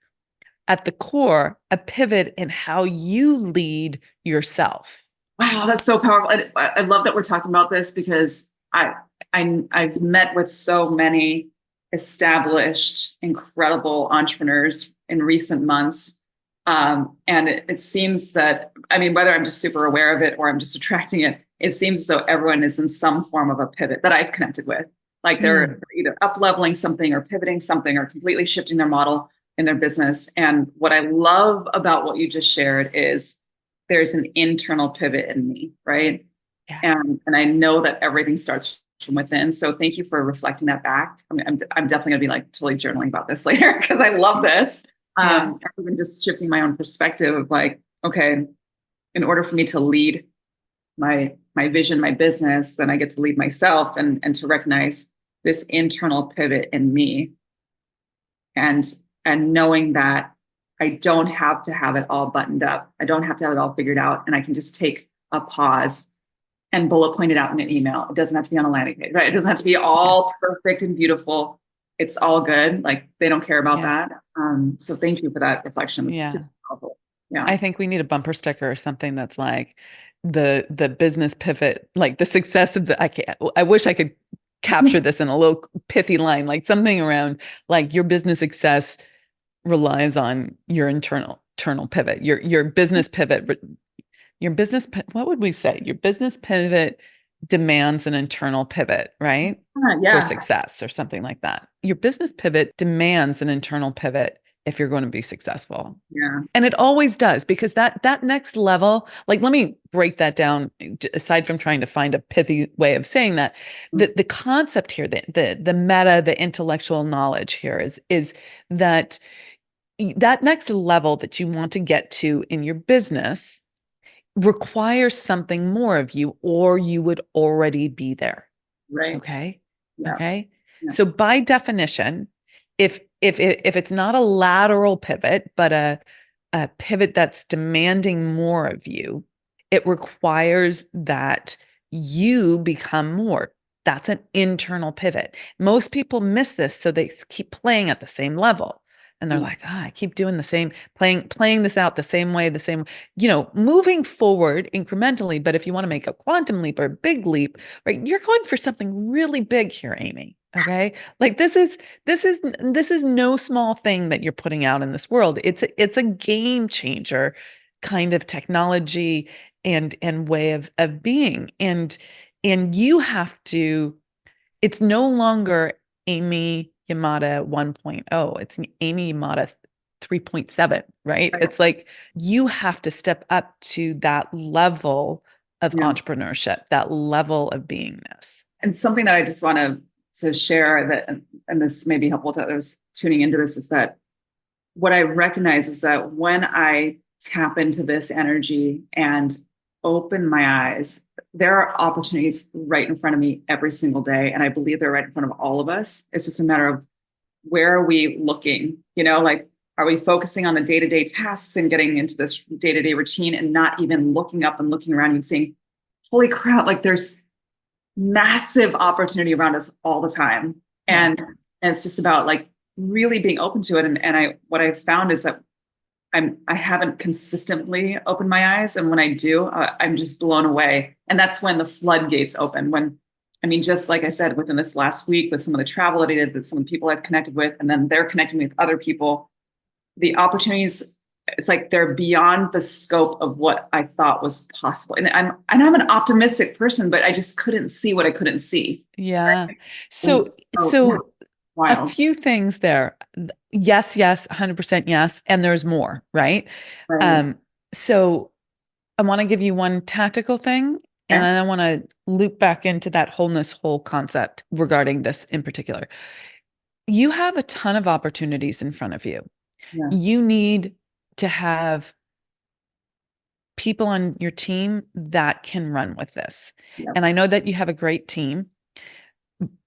at the core a pivot in how you lead yourself. Wow, that's so powerful. I love that we're talking about this because I've met with so many established, incredible entrepreneurs in recent months. And it seems that, I mean, whether I'm just super aware of it or I'm just attracting it, it seems as though everyone is in some form of a pivot that I've connected with. Like they're either up leveling something or pivoting something or completely shifting their model in their business. And what I love about what you just shared is there's an internal pivot in me, right? Yeah. And I know that everything starts from within. So thank you for reflecting that back. I mean, I'm definitely gonna be like totally journaling about this later because I love this. Yeah. Even just shifting my own perspective of like, okay, in order for me to lead my vision, my business, then I get to lead myself and to recognize this internal pivot in me and knowing that I don't have to have it all buttoned up. I don't have to have it all figured out. And I can just take a pause and bullet point it out in an email. It doesn't have to be on a landing page, right? It doesn't have to be all perfect and beautiful. It's all good. Like they don't care about that. So thank you for that reflection. It's super powerful. Yeah. I think we need a bumper sticker or something that's like the business pivot, like the success of I wish I could capture this in a little pithy line, like something around like your business success relies on your internal pivot, your business pivot, what would we say? Your business pivot demands an internal pivot, right? Yeah. For success or something like that. Your business pivot demands an internal pivot if you're going to be successful. Yeah. And it always does because that next level, like let me break that down aside from trying to find a pithy way of saying that. The concept here, the meta, the intellectual knowledge here is that next level that you want to get to in your business requires something more of you or you would already be there. Right. Okay. Yeah. Okay. Yeah. So by definition, if it's not a lateral pivot, but a pivot that's demanding more of you, it requires that you become more. That's an internal pivot. Most people miss this, so they keep playing at the same level. And they're like, I keep doing the same, playing this out the same way, moving forward incrementally. But if you want to make a quantum leap or a big leap, right, you're going for something really big here, Amy. Okay. Like this is no small thing that you're putting out in this world. It's a game changer kind of technology and way of being. And you have to, it's no longer Amy Yamada 1.0. It's Amy Yamada 3.7, right? It's like you have to step up to that level of entrepreneurship, that level of beingness. And something that I just want to share that, and this may be helpful to others tuning into this, is that what I recognize is that when I tap into this energy and open my eyes, there are opportunities right in front of me every single day. And I believe they're right in front of all of us. It's just a matter of where are we looking, like, are we focusing on the day-to-day tasks and getting into this day-to-day routine and not even looking up and looking around and saying, holy crap, like there's massive opportunity around us all the time. And it's just about like really being open to it. And what I've found is that I haven't consistently opened my eyes. And when I do, I'm just blown away. And that's when the floodgates open. Just like I said, within this last week, with some of the travel that I did, with some of the people I've connected with, and then they're connecting with other people, the opportunities, it's like they're beyond the scope of what I thought was possible. And I'm an optimistic person, but I just couldn't see what I couldn't see. Yeah. Right? So Wild. a few things there. Yes, 100% yes. And there's more, right? So I want to give you one tactical thing, and then I want to loop back into that whole concept regarding this in particular. You have a ton of opportunities in front of you. Yeah. You need to have people on your team that can run with this. Yeah. And I know that you have a great team,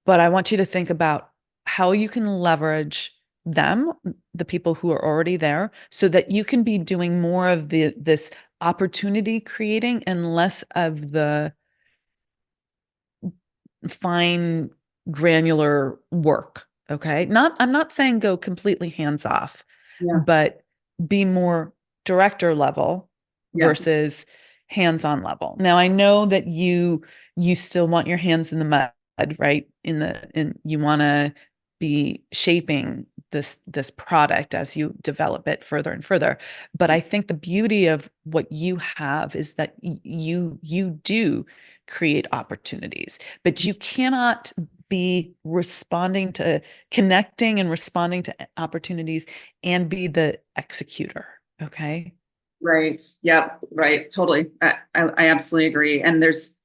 but I want you to think about how you can leverage them, the people who are already there, so that you can be doing more of this opportunity creating and less of the fine granular work. Okay. I'm not saying go completely hands off, but be more director level versus hands-on level. Now I know that you still want your hands in the mud, right? You want to be shaping this product as you develop it further and further. But I think the beauty of what you have is that you do create opportunities, but you cannot be connecting and responding to opportunities and be the executor. Okay. Right. Yeah. Right. Totally. I absolutely agree. And there's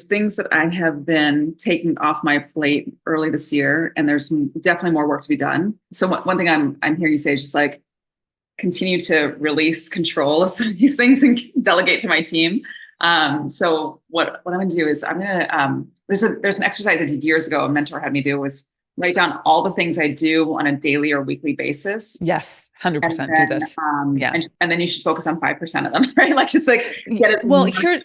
things that I have been taking off my plate early this year, and there's definitely more work to be done. So one thing I'm hearing you say is just like continue to release control of some of these things and delegate to my team. So what I'm going to do is I'm going to there's an exercise I did years ago. A mentor had me do was write down all the things I do on a daily or weekly basis. Yes, 100% do this. And then you should focus on 5% of them, right? Like just like get it. Well, here's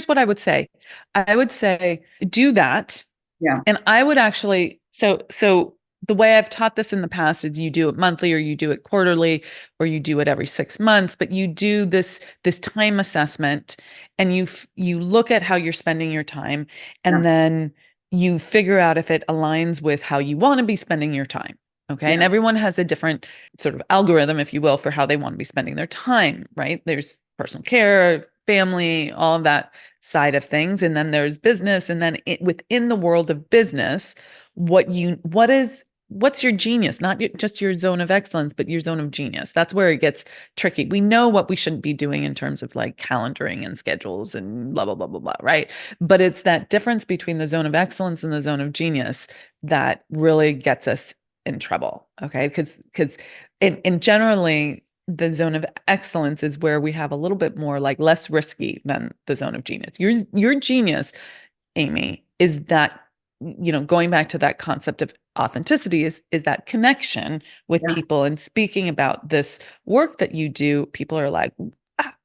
what I would say. I would say do that. Yeah. And I would actually so the way I've taught this in the past is you do it monthly or you do it quarterly or you do it every 6 months, but you do this time assessment and you look at how you're spending your time and then you figure out if it aligns with how you want to be spending your time. Okay. Yeah. And everyone has a different sort of algorithm, if you will, for how they want to be spending their time, right? There's personal care, family, all of that side of things. And then there's business. And then within the world of business, what's your genius? Not just your zone of excellence, but your zone of genius. That's where it gets tricky. We know what we shouldn't be doing in terms of like calendaring and schedules and blah, blah, blah, blah, blah, right? But it's that difference between the zone of excellence and the zone of genius that really gets us in trouble. Okay. Because generally the zone of excellence is where we have a little bit more like less risky than the zone of genius. Your genius, Amy, is that, going back to that concept of authenticity is that connection with people and speaking about this work that you do. People are like,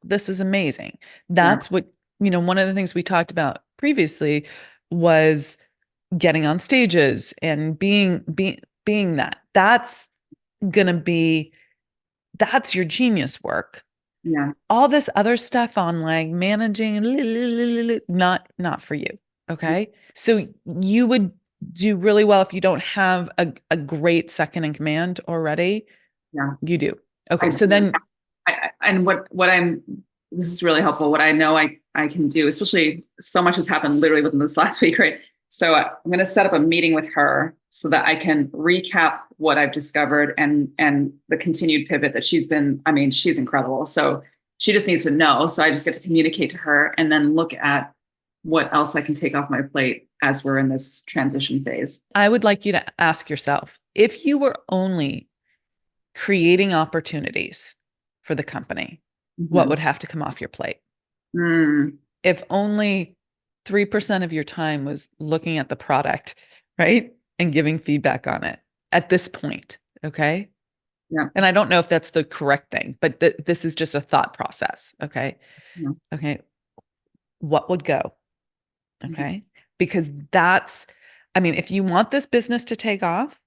this is amazing. That's what, one of the things we talked about previously was getting on stages and being that. going to be, that's your genius work. Yeah. All this other stuff on like managing, not for you. Okay. So you would do really well if you don't have a great second in command already. Yeah. You do. Okay. I So then, and what I'm, this is really helpful. What I know I can do, especially so much has happened literally within this last week, right? So I'm going to set up a meeting with her so that I can recap what I've discovered and the continued pivot that she's been, I mean, she's incredible. So she just needs to know. So I just get to communicate to her and then look at what else I can take off my plate as we're in this transition phase. I would like you to ask yourself, if you were only creating opportunities for the company, what would have to come off your plate? If only 3% of your time was looking at the product, right? And giving feedback on it at this point. Okay. Yeah. And I don't know if that's the correct thing, but this is just a thought process. Okay. Yeah. Okay. What would go? Okay. Because that's, I mean, if you want this business to take off,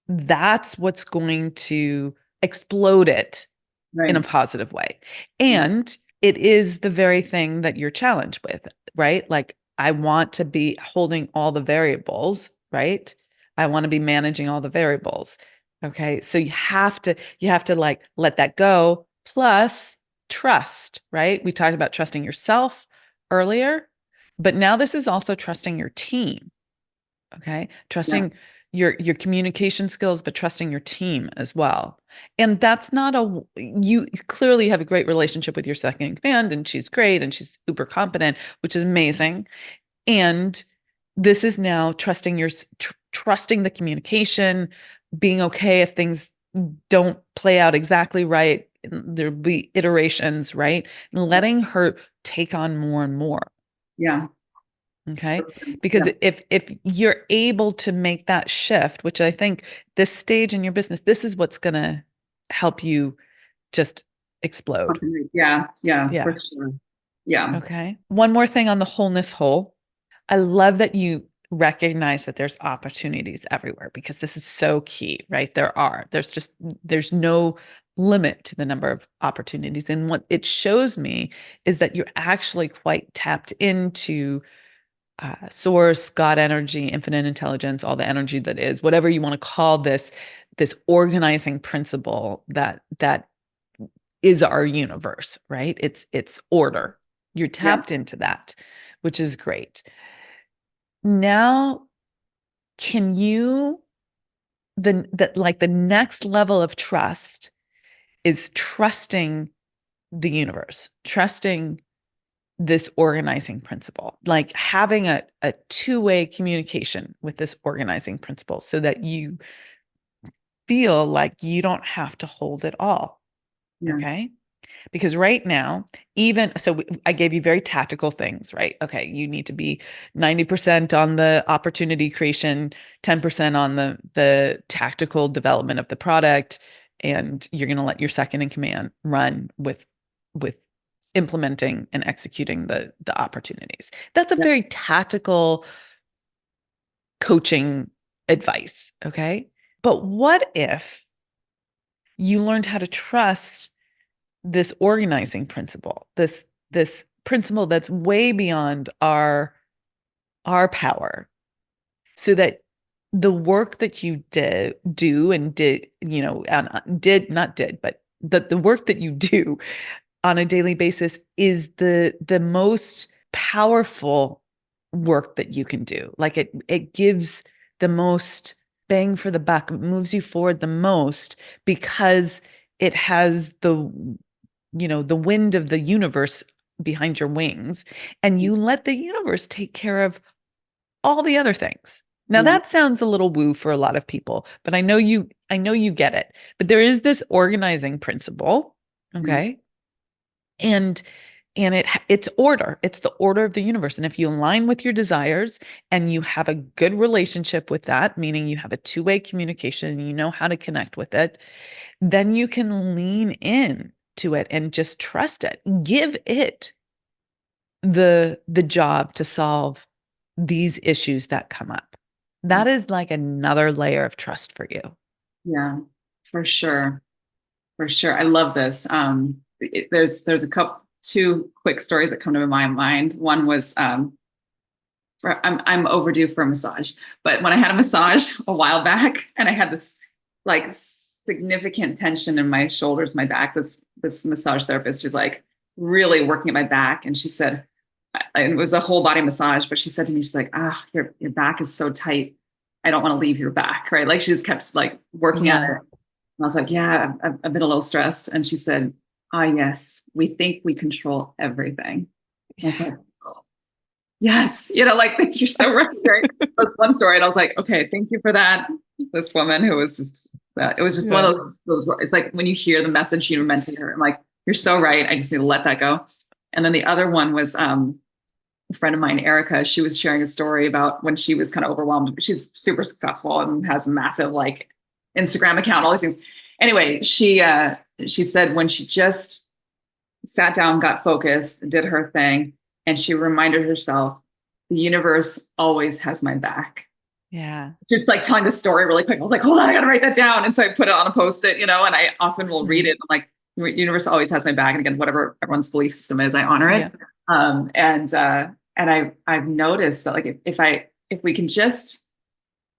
that's what's going to explode it in a Right. positive way. And it is the very thing that you're challenged with, right? Like, I want to be holding all the variables, right? I want to be managing all the variables. Okay. So you have to like let that go, plus trust, right? We talked about trusting yourself earlier, but now this is also trusting your team. Okay. Trusting your communication skills, but trusting your team as well. And that's not you clearly have a great relationship with your second in command, and she's great and she's super competent, which is amazing. And this is now trusting trusting the communication, being okay if things don't play out exactly right. There'll be iterations, right? And letting her take on more and more. Yeah. Okay. Because if you're able to make that shift, which I think this stage in your business, this is what's going to help you just explode. Yeah. Yeah. For sure. Yeah. Okay. One more thing on the wholeness hole. I love that you recognize that there's opportunities everywhere, because this is so key, right? There's no limit to the number of opportunities. And what it shows me is that you're actually quite tapped into source, God energy, infinite intelligence, all the energy that is, whatever you want to call this organizing principle that is our universe, right? It's order. You're tapped into that, which is great. Now, can you the next level of trust is trusting the universe, trusting this organizing principle, like having a two-way communication with this organizing principle so that you feel like you don't have to hold it all. Okay. Because right now, I gave you very tactical things, right? Okay. You need to be 90% on the opportunity creation, 10% on the tactical development of the product. And you're going to let your second in command run with implementing and executing the opportunities. That's a very tactical coaching advice. Okay. But what if you learned how to trust this organizing principle, this principle that's way beyond our power, so that the work that you the work that you do on a daily basis is the most powerful work that you can do. Like it gives the most bang for the buck, it moves you forward the most, because it has the wind of the universe behind your wings, and you let the universe take care of all the other things. Now that sounds a little woo for a lot of people, but I know you get it. But there is this organizing principle, okay? And it's order. It's the order of the universe. And if you align with your desires and you have a good relationship with that, meaning you have a two-way communication and you know how to connect with it, then you can lean in to it and just trust it. Give it the job to solve these issues that come up. That is like another layer of trust for you. Yeah. For sure. For sure. I love this. There's two quick stories that come to my mind. One was, I'm overdue for a massage, but when I had a massage a while back and I had this like significant tension in my shoulders, my back, this massage therapist was like really working at my back. And she said, it was a whole body massage, but she said to me, she's like, your back is so tight. I don't want to leave your back. Right. Like she just kept like working at it. And I was like, yeah, I've been a little stressed. And she said, yes, we think we control everything. And I was like, yes, like you're so right. That's one story. And I was like, okay, thank you for that. This woman who was just, it was just one of those, it's like when you hear the message you meant to her, I'm like, you're so right. I just need to let that go. And then the other one was a friend of mine, Erica. She was sharing a story about when she was kind of overwhelmed. She's super successful and has a massive like Instagram account, all these things. Anyway, she said when she just sat down, got focused, did her thing, and she reminded herself, the universe always has my back. Yeah. Just like telling the story really quick. I was like, hold on, I got to write that down. And so I put it on a Post-it, and I often will read it. I'm like, the universe always has my back. And again, whatever everyone's belief system is, I honor it. Yeah. And I've noticed that like, if we can just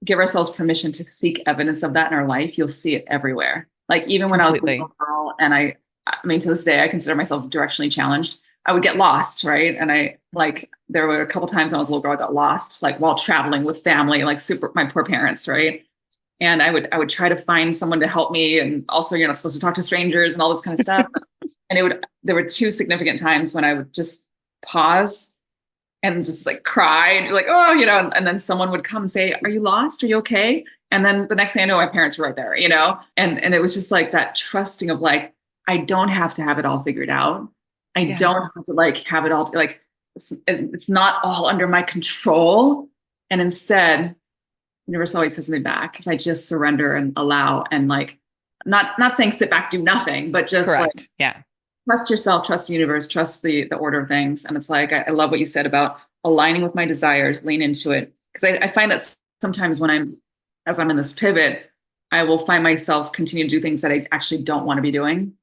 give ourselves permission to seek evidence of that in our life, you'll see it everywhere. Like even when Completely. I was a little girl, and I mean, to this day, I consider myself directionally challenged. I would get lost, right? And there were a couple times when I was a little girl, I got lost, like while traveling with family, like my poor parents, right? And I would try to find someone to help me. And also, you're not supposed to talk to strangers and all this kind of stuff. And there were two significant times when I would just pause and just like cry and like, oh, and then someone would come and say, are you lost? Are you okay? And then the next thing I know, my parents were right there, and it was just like that trusting of like, I don't have to have it all figured out. I don't have to like have it all like, it's not all under my control. And instead, universe always has my back if I just surrender and allow, and like, not saying sit back, do nothing, but just Correct. like, trust yourself, trust the universe, trust the order of things. And it's like, I love what you said about aligning with my desires, lean into it. Because I find that sometimes as I'm in this pivot, I will find myself continue to do things that I actually don't want to be doing.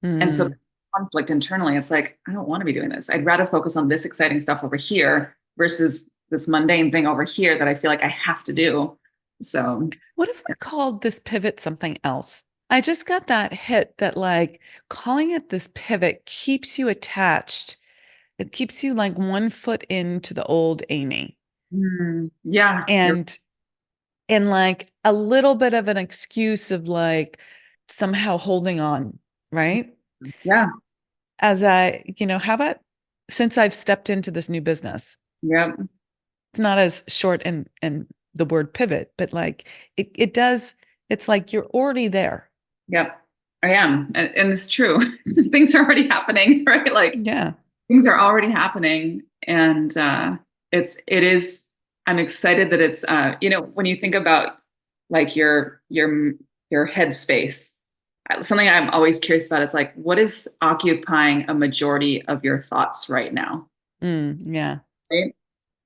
And so conflict internally, it's like, I don't want to be doing this. I'd rather focus on this exciting stuff over here versus this mundane thing over here that I feel like I have to do. So what if we called this pivot something else? I just got that hit that like calling it this pivot keeps you attached. It keeps you like one foot into the old Amy. Yeah. And like a little bit of an excuse of like somehow holding on, right? Yeah. As how about since I've stepped into this new business? Yeah. It's not as short in the word pivot, but like it does, it's like you're already there. Yep, I am. And it's true. Things are already happening, right? Like things are already happening. And it is, I'm excited that it's, when you think about like your headspace, something I'm always curious about is like, what is occupying a majority of your thoughts right now? Yeah. Right.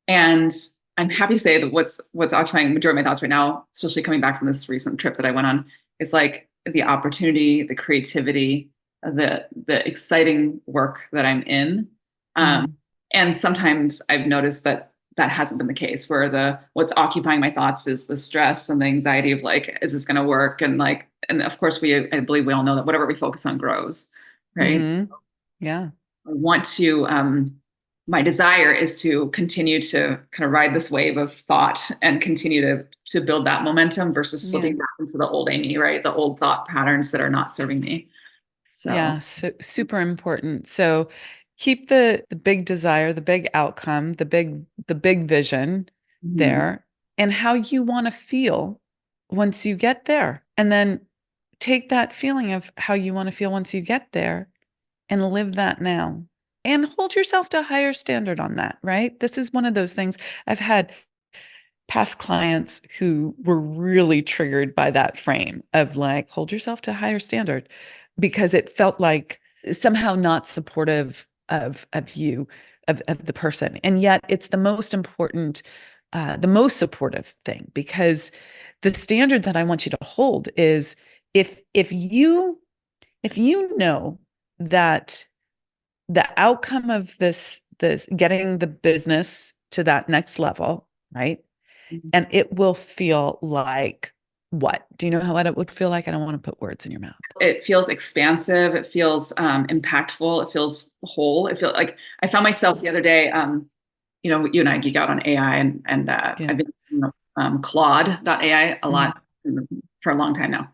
And I'm happy to say that what's occupying the majority of my thoughts right now, especially coming back from this recent trip that I went on, is like the opportunity, the creativity, the exciting work that I'm in. And sometimes I've noticed that hasn't been the case, where what's occupying my thoughts is the stress and the anxiety of like, is this going to work? And like, and of course I believe we all know that whatever we focus on grows, right? Yeah. I want to, my desire is to continue to kind of ride this wave of thought and continue to build that momentum versus slipping back into the old Amy, right? The old thought patterns that are not serving me. So super important. So keep the big desire, the big outcome, the big vision there, and how you want to feel once you get there. And then take that feeling of how you want to feel once you get there and live that now. And hold yourself to a higher standard on that, right? This is one of those things. I've had past clients who were really triggered by that frame of like, hold yourself to a higher standard, because it felt like somehow not supportive of you, of the person. And yet it's the most important, the most supportive thing, because the standard that I want you to hold is if you know that the outcome of this getting the business to that next level, right? And it will feel like what? Do you know what it would feel like? I don't want to put words in your mouth. It feels expansive. It feels impactful. It feels whole. It feels like I found myself the other day. You and I geek out on AI, and I've been using Claude.ai a lot for a long time now.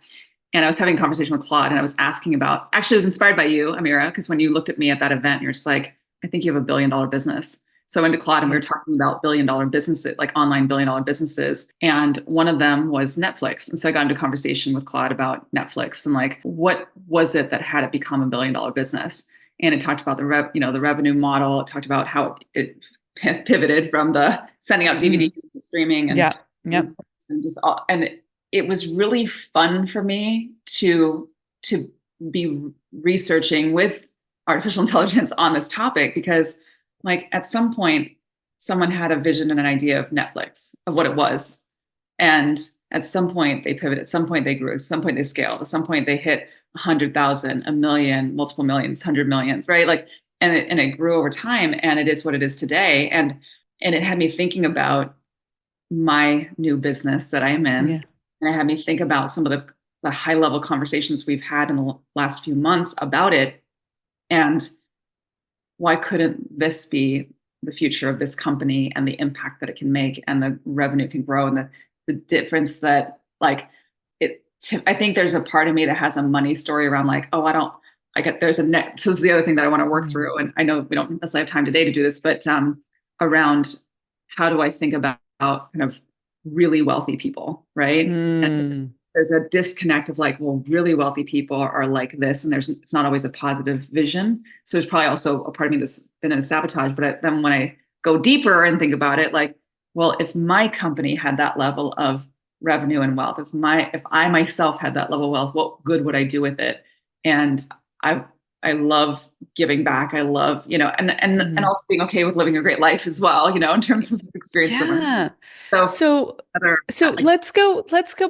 And I was having a conversation with Claude, and I was asking about. Actually, it was inspired by you, Amira, because when you looked at me at that event, you're just like, I think you have $1 billion business. So I went to Claude, and we were talking about $1 billion businesses, like online $1 billion businesses. And one of them was Netflix. And so I got into a conversation with Claude about Netflix and like, what was it that had it become $1 billion business? And it talked about the revenue model. It talked about how it pivoted from the sending out DVDs to streaming and and just all, and it was really fun for me to be researching with artificial intelligence on this topic, because like at some point someone had a vision and an idea of Netflix, of what it was, and at some point they pivoted, at some point they grew, at some point they scaled, at some point they hit 100,000, 1 million, multiple millions, 100 millions, right? Like, and it grew over time, and it is what it is today. And it had me thinking about my new business that I am in. Yeah. And it had me think about some of the high level conversations we've had in the last few months about it. And why couldn't this be the future of this company and the impact that it can make, and the revenue can grow, and the difference that like it, I think there's a part of me that has a money story around like, oh, there's a net. So this is the other thing that I want to work through. And I know we don't necessarily have time today to do this, but around how do I think about kind of really wealthy people, right? And there's a disconnect of like, well, really wealthy people are like this, and it's not always a positive vision. So there's probably also a part of me that's been in a sabotage. But then when I go deeper and think about it, like, well, if my company had that level of revenue and wealth, if I myself had that level of wealth, what good would I do with it? And I love giving back. I love, and also being okay with living a great life as well, in terms of experience. Yeah. So let's go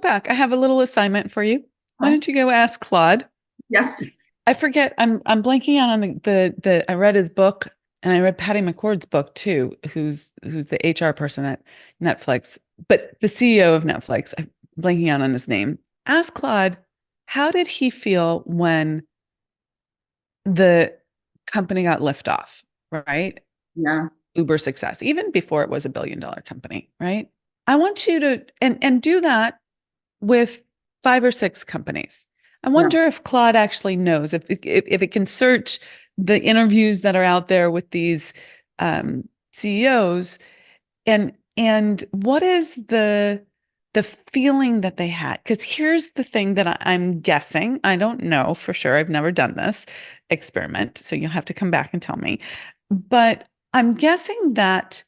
back. I have a little assignment for you. Why don't you go ask Claude? Yes. I forget. I'm blanking out on the I read his book, and I read Patty McCord's book too, who's the HR person at Netflix, but the CEO of Netflix. I'm blanking out on his name. Ask Claude, how did he feel when the company got liftoff, right? Yeah. Uber success, even before it was $1 billion company, right? I want you to, and do that with 5 or 6 companies. I wonder if Claude actually knows, if it can search the interviews that are out there with these CEOs, and what is the feeling that they had. Because here's the thing that I'm guessing. I don't know for sure. I've never done this experiment, so you'll have to come back and tell me. But I'm guessing that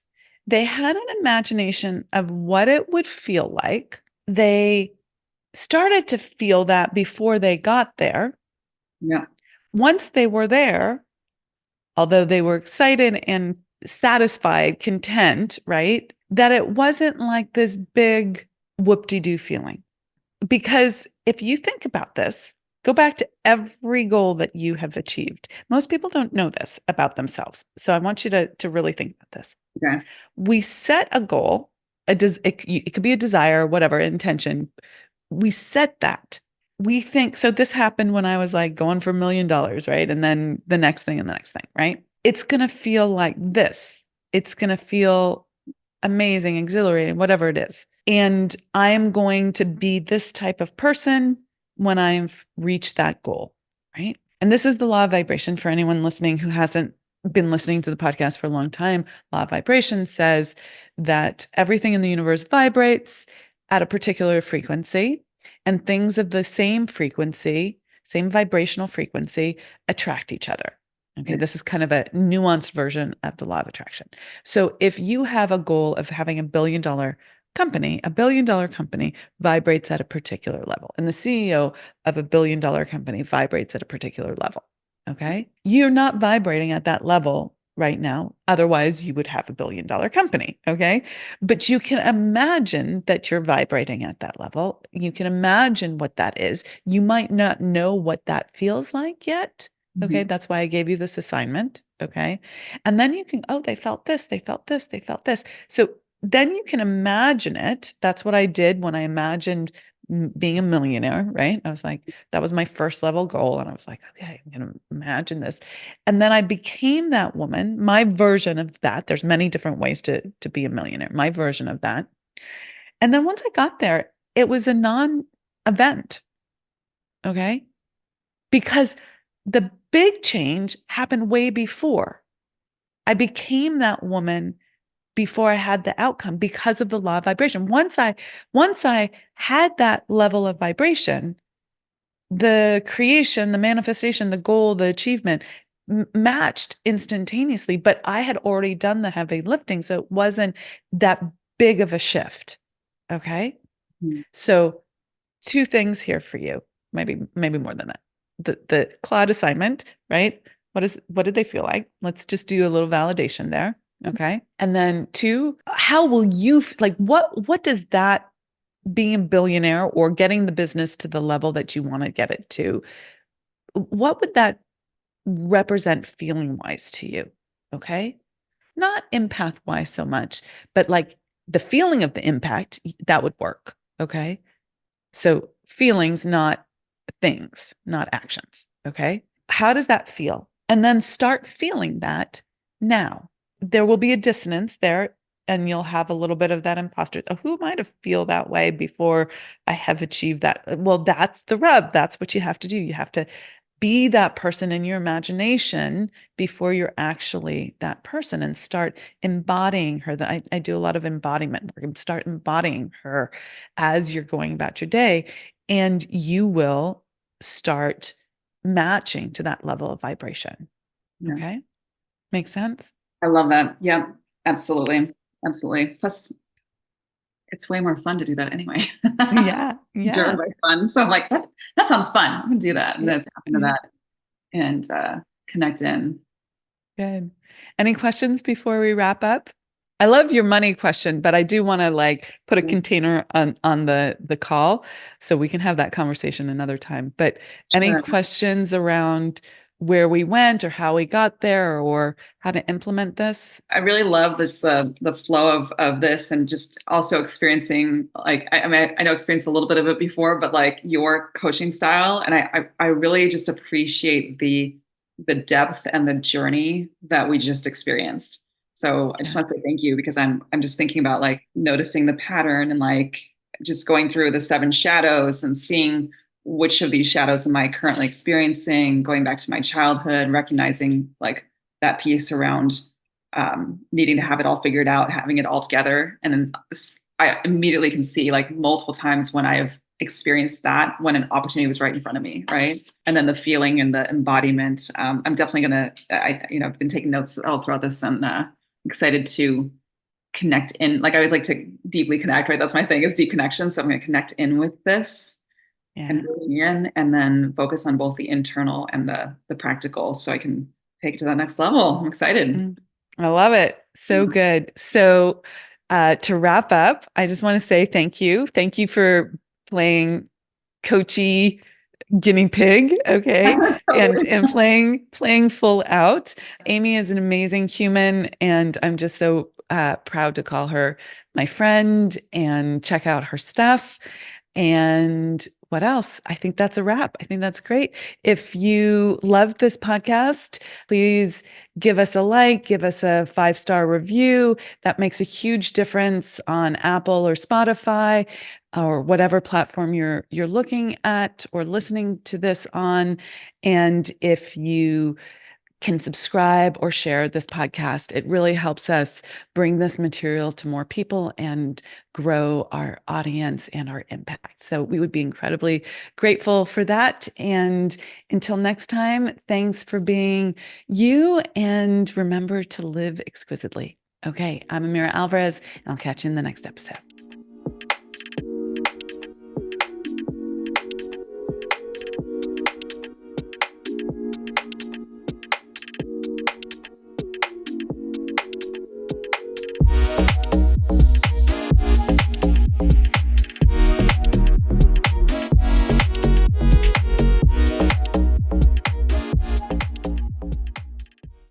they had an imagination of what it would feel like. They started to feel that before they got there. Yeah. Once they were there, although they were excited and satisfied, content, right? That it wasn't like this big whoop-de-doo feeling. Because if you think about this, go back to every goal that you have achieved. Most people don't know this about themselves. So I want you to really think about this. Okay. We set a goal, it could be a desire, whatever, intention. We set that. We think, so this happened when I was like going for $1 million, right? And then the next thing and the next thing, right? It's going to feel like this. It's going to feel amazing, exhilarating, whatever it is. And I am going to be this type of person when I've reached that goal, right? And this is the law of vibration for anyone listening who hasn't been listening to the podcast for a long time. Law of vibration says that everything in the universe vibrates at a particular frequency, and things of the same frequency, same vibrational frequency, attract each other. Okay, this is kind of a nuanced version of the law of attraction. So if you have a goal of having $1 billion company, $1 billion company vibrates at a particular level, and the CEO of $1 billion company vibrates at a particular level. Okay, you're not vibrating at that level right now. Otherwise, you would have a billion-dollar company. Okay. But you can imagine that you're vibrating at that level. You can imagine what that is. You might not know what that feels like yet. Okay. Mhm. That's why I gave you this assignment. Okay. And then you can, oh, they felt this, they felt this, they felt this. So then you can imagine it. That's what I did when I imagined being a millionaire, right? I was like, that was my first level goal. And I was like, okay, I'm going to imagine this. And then I became that woman, my version of that. There's many different ways to be a millionaire, my version of that. And then once I got there, it was a non-event. Okay. Because the big change happened way before. I became that woman before I had the outcome because of the law of vibration. Once I had that level of vibration, the creation, the manifestation, the goal, the achievement matched instantaneously, but I had already done the heavy lifting. So it wasn't that big of a shift. Okay. Mhm. So two things here for you, maybe more than that. The cloud assignment, right? What did they feel like? Let's just do a little validation there. Okay. And then two, how will you like what does that being a billionaire or getting the business to the level that you want to get it to, what would that represent feeling wise to you? Okay. Not impact wise so much, but like the feeling of the impact, that would work. Okay. So feelings, not things, not actions. Okay. How does that feel? And then start feeling that now. There will be a dissonance there, and you'll have a little bit of that imposter. Oh, who am I to feel that way before I have achieved that? Well, that's the rub. That's what you have to do. You have to be that person in your imagination before you're actually that person and start embodying her. I do a lot of embodiment work. Start embodying her as you're going about your day, and you will start matching to that level of vibration. Yeah. Okay. Makes sense? I love that. Yeah, absolutely. Absolutely. Plus, it's way more fun to do that anyway. Yeah. Driven Yeah. by fun. So I'm like, that sounds fun. I'm gonna do that. I'm Yeah. gonna tap into Yeah. that and connect in. Good. Any questions before we wrap up? I love your money question, but I do want to like put a Yeah, container on the call so we can have that conversation another time. But any sure. questions around where we went or how we got there or how to implement this? I really love this the flow of this and just also experiencing like I mean I know experienced a little bit of it before, but like your coaching style, and I really just appreciate the depth and the journey that we just experienced. So I just Good. want to say thank you because I'm just thinking about like noticing the pattern and like just going through the seven shadows and seeing which of these shadows am I currently experiencing, going back to my childhood, recognizing like that piece around needing to have it all figured out, having it all together. And then I immediately can see like multiple times when I have experienced that when an opportunity was right in front of me, right? And then the feeling and the embodiment. I'm definitely I've been taking notes all throughout this and excited to connect in. Like I always like to deeply connect, right? That's my thing. It's deep connection. So I'm going to connect in with this and Yeah. bring in, and then focus on both the internal and the practical, so I can take it to that next level. I'm excited. Mm, I love it. So good. So, to wrap up, I just want to say thank you. Thank you for playing coachy guinea pig, okay, and playing full out. Amy is an amazing human, and I'm just so proud to call her my friend and check out her stuff. And what else? I think that's a wrap. I think that's great. If you love this podcast, please give us a like, give us a 5-star review. That makes a huge difference on Apple or Spotify or whatever platform you're looking at or listening to this on. And if you can subscribe or share this podcast, it really helps us bring this material to more people and grow our audience and our impact. So we would be incredibly grateful for that. And until next time, thanks for being you, and remember to live exquisitely. Okay, I'm Amira Alvarez, and I'll catch you in the next episode.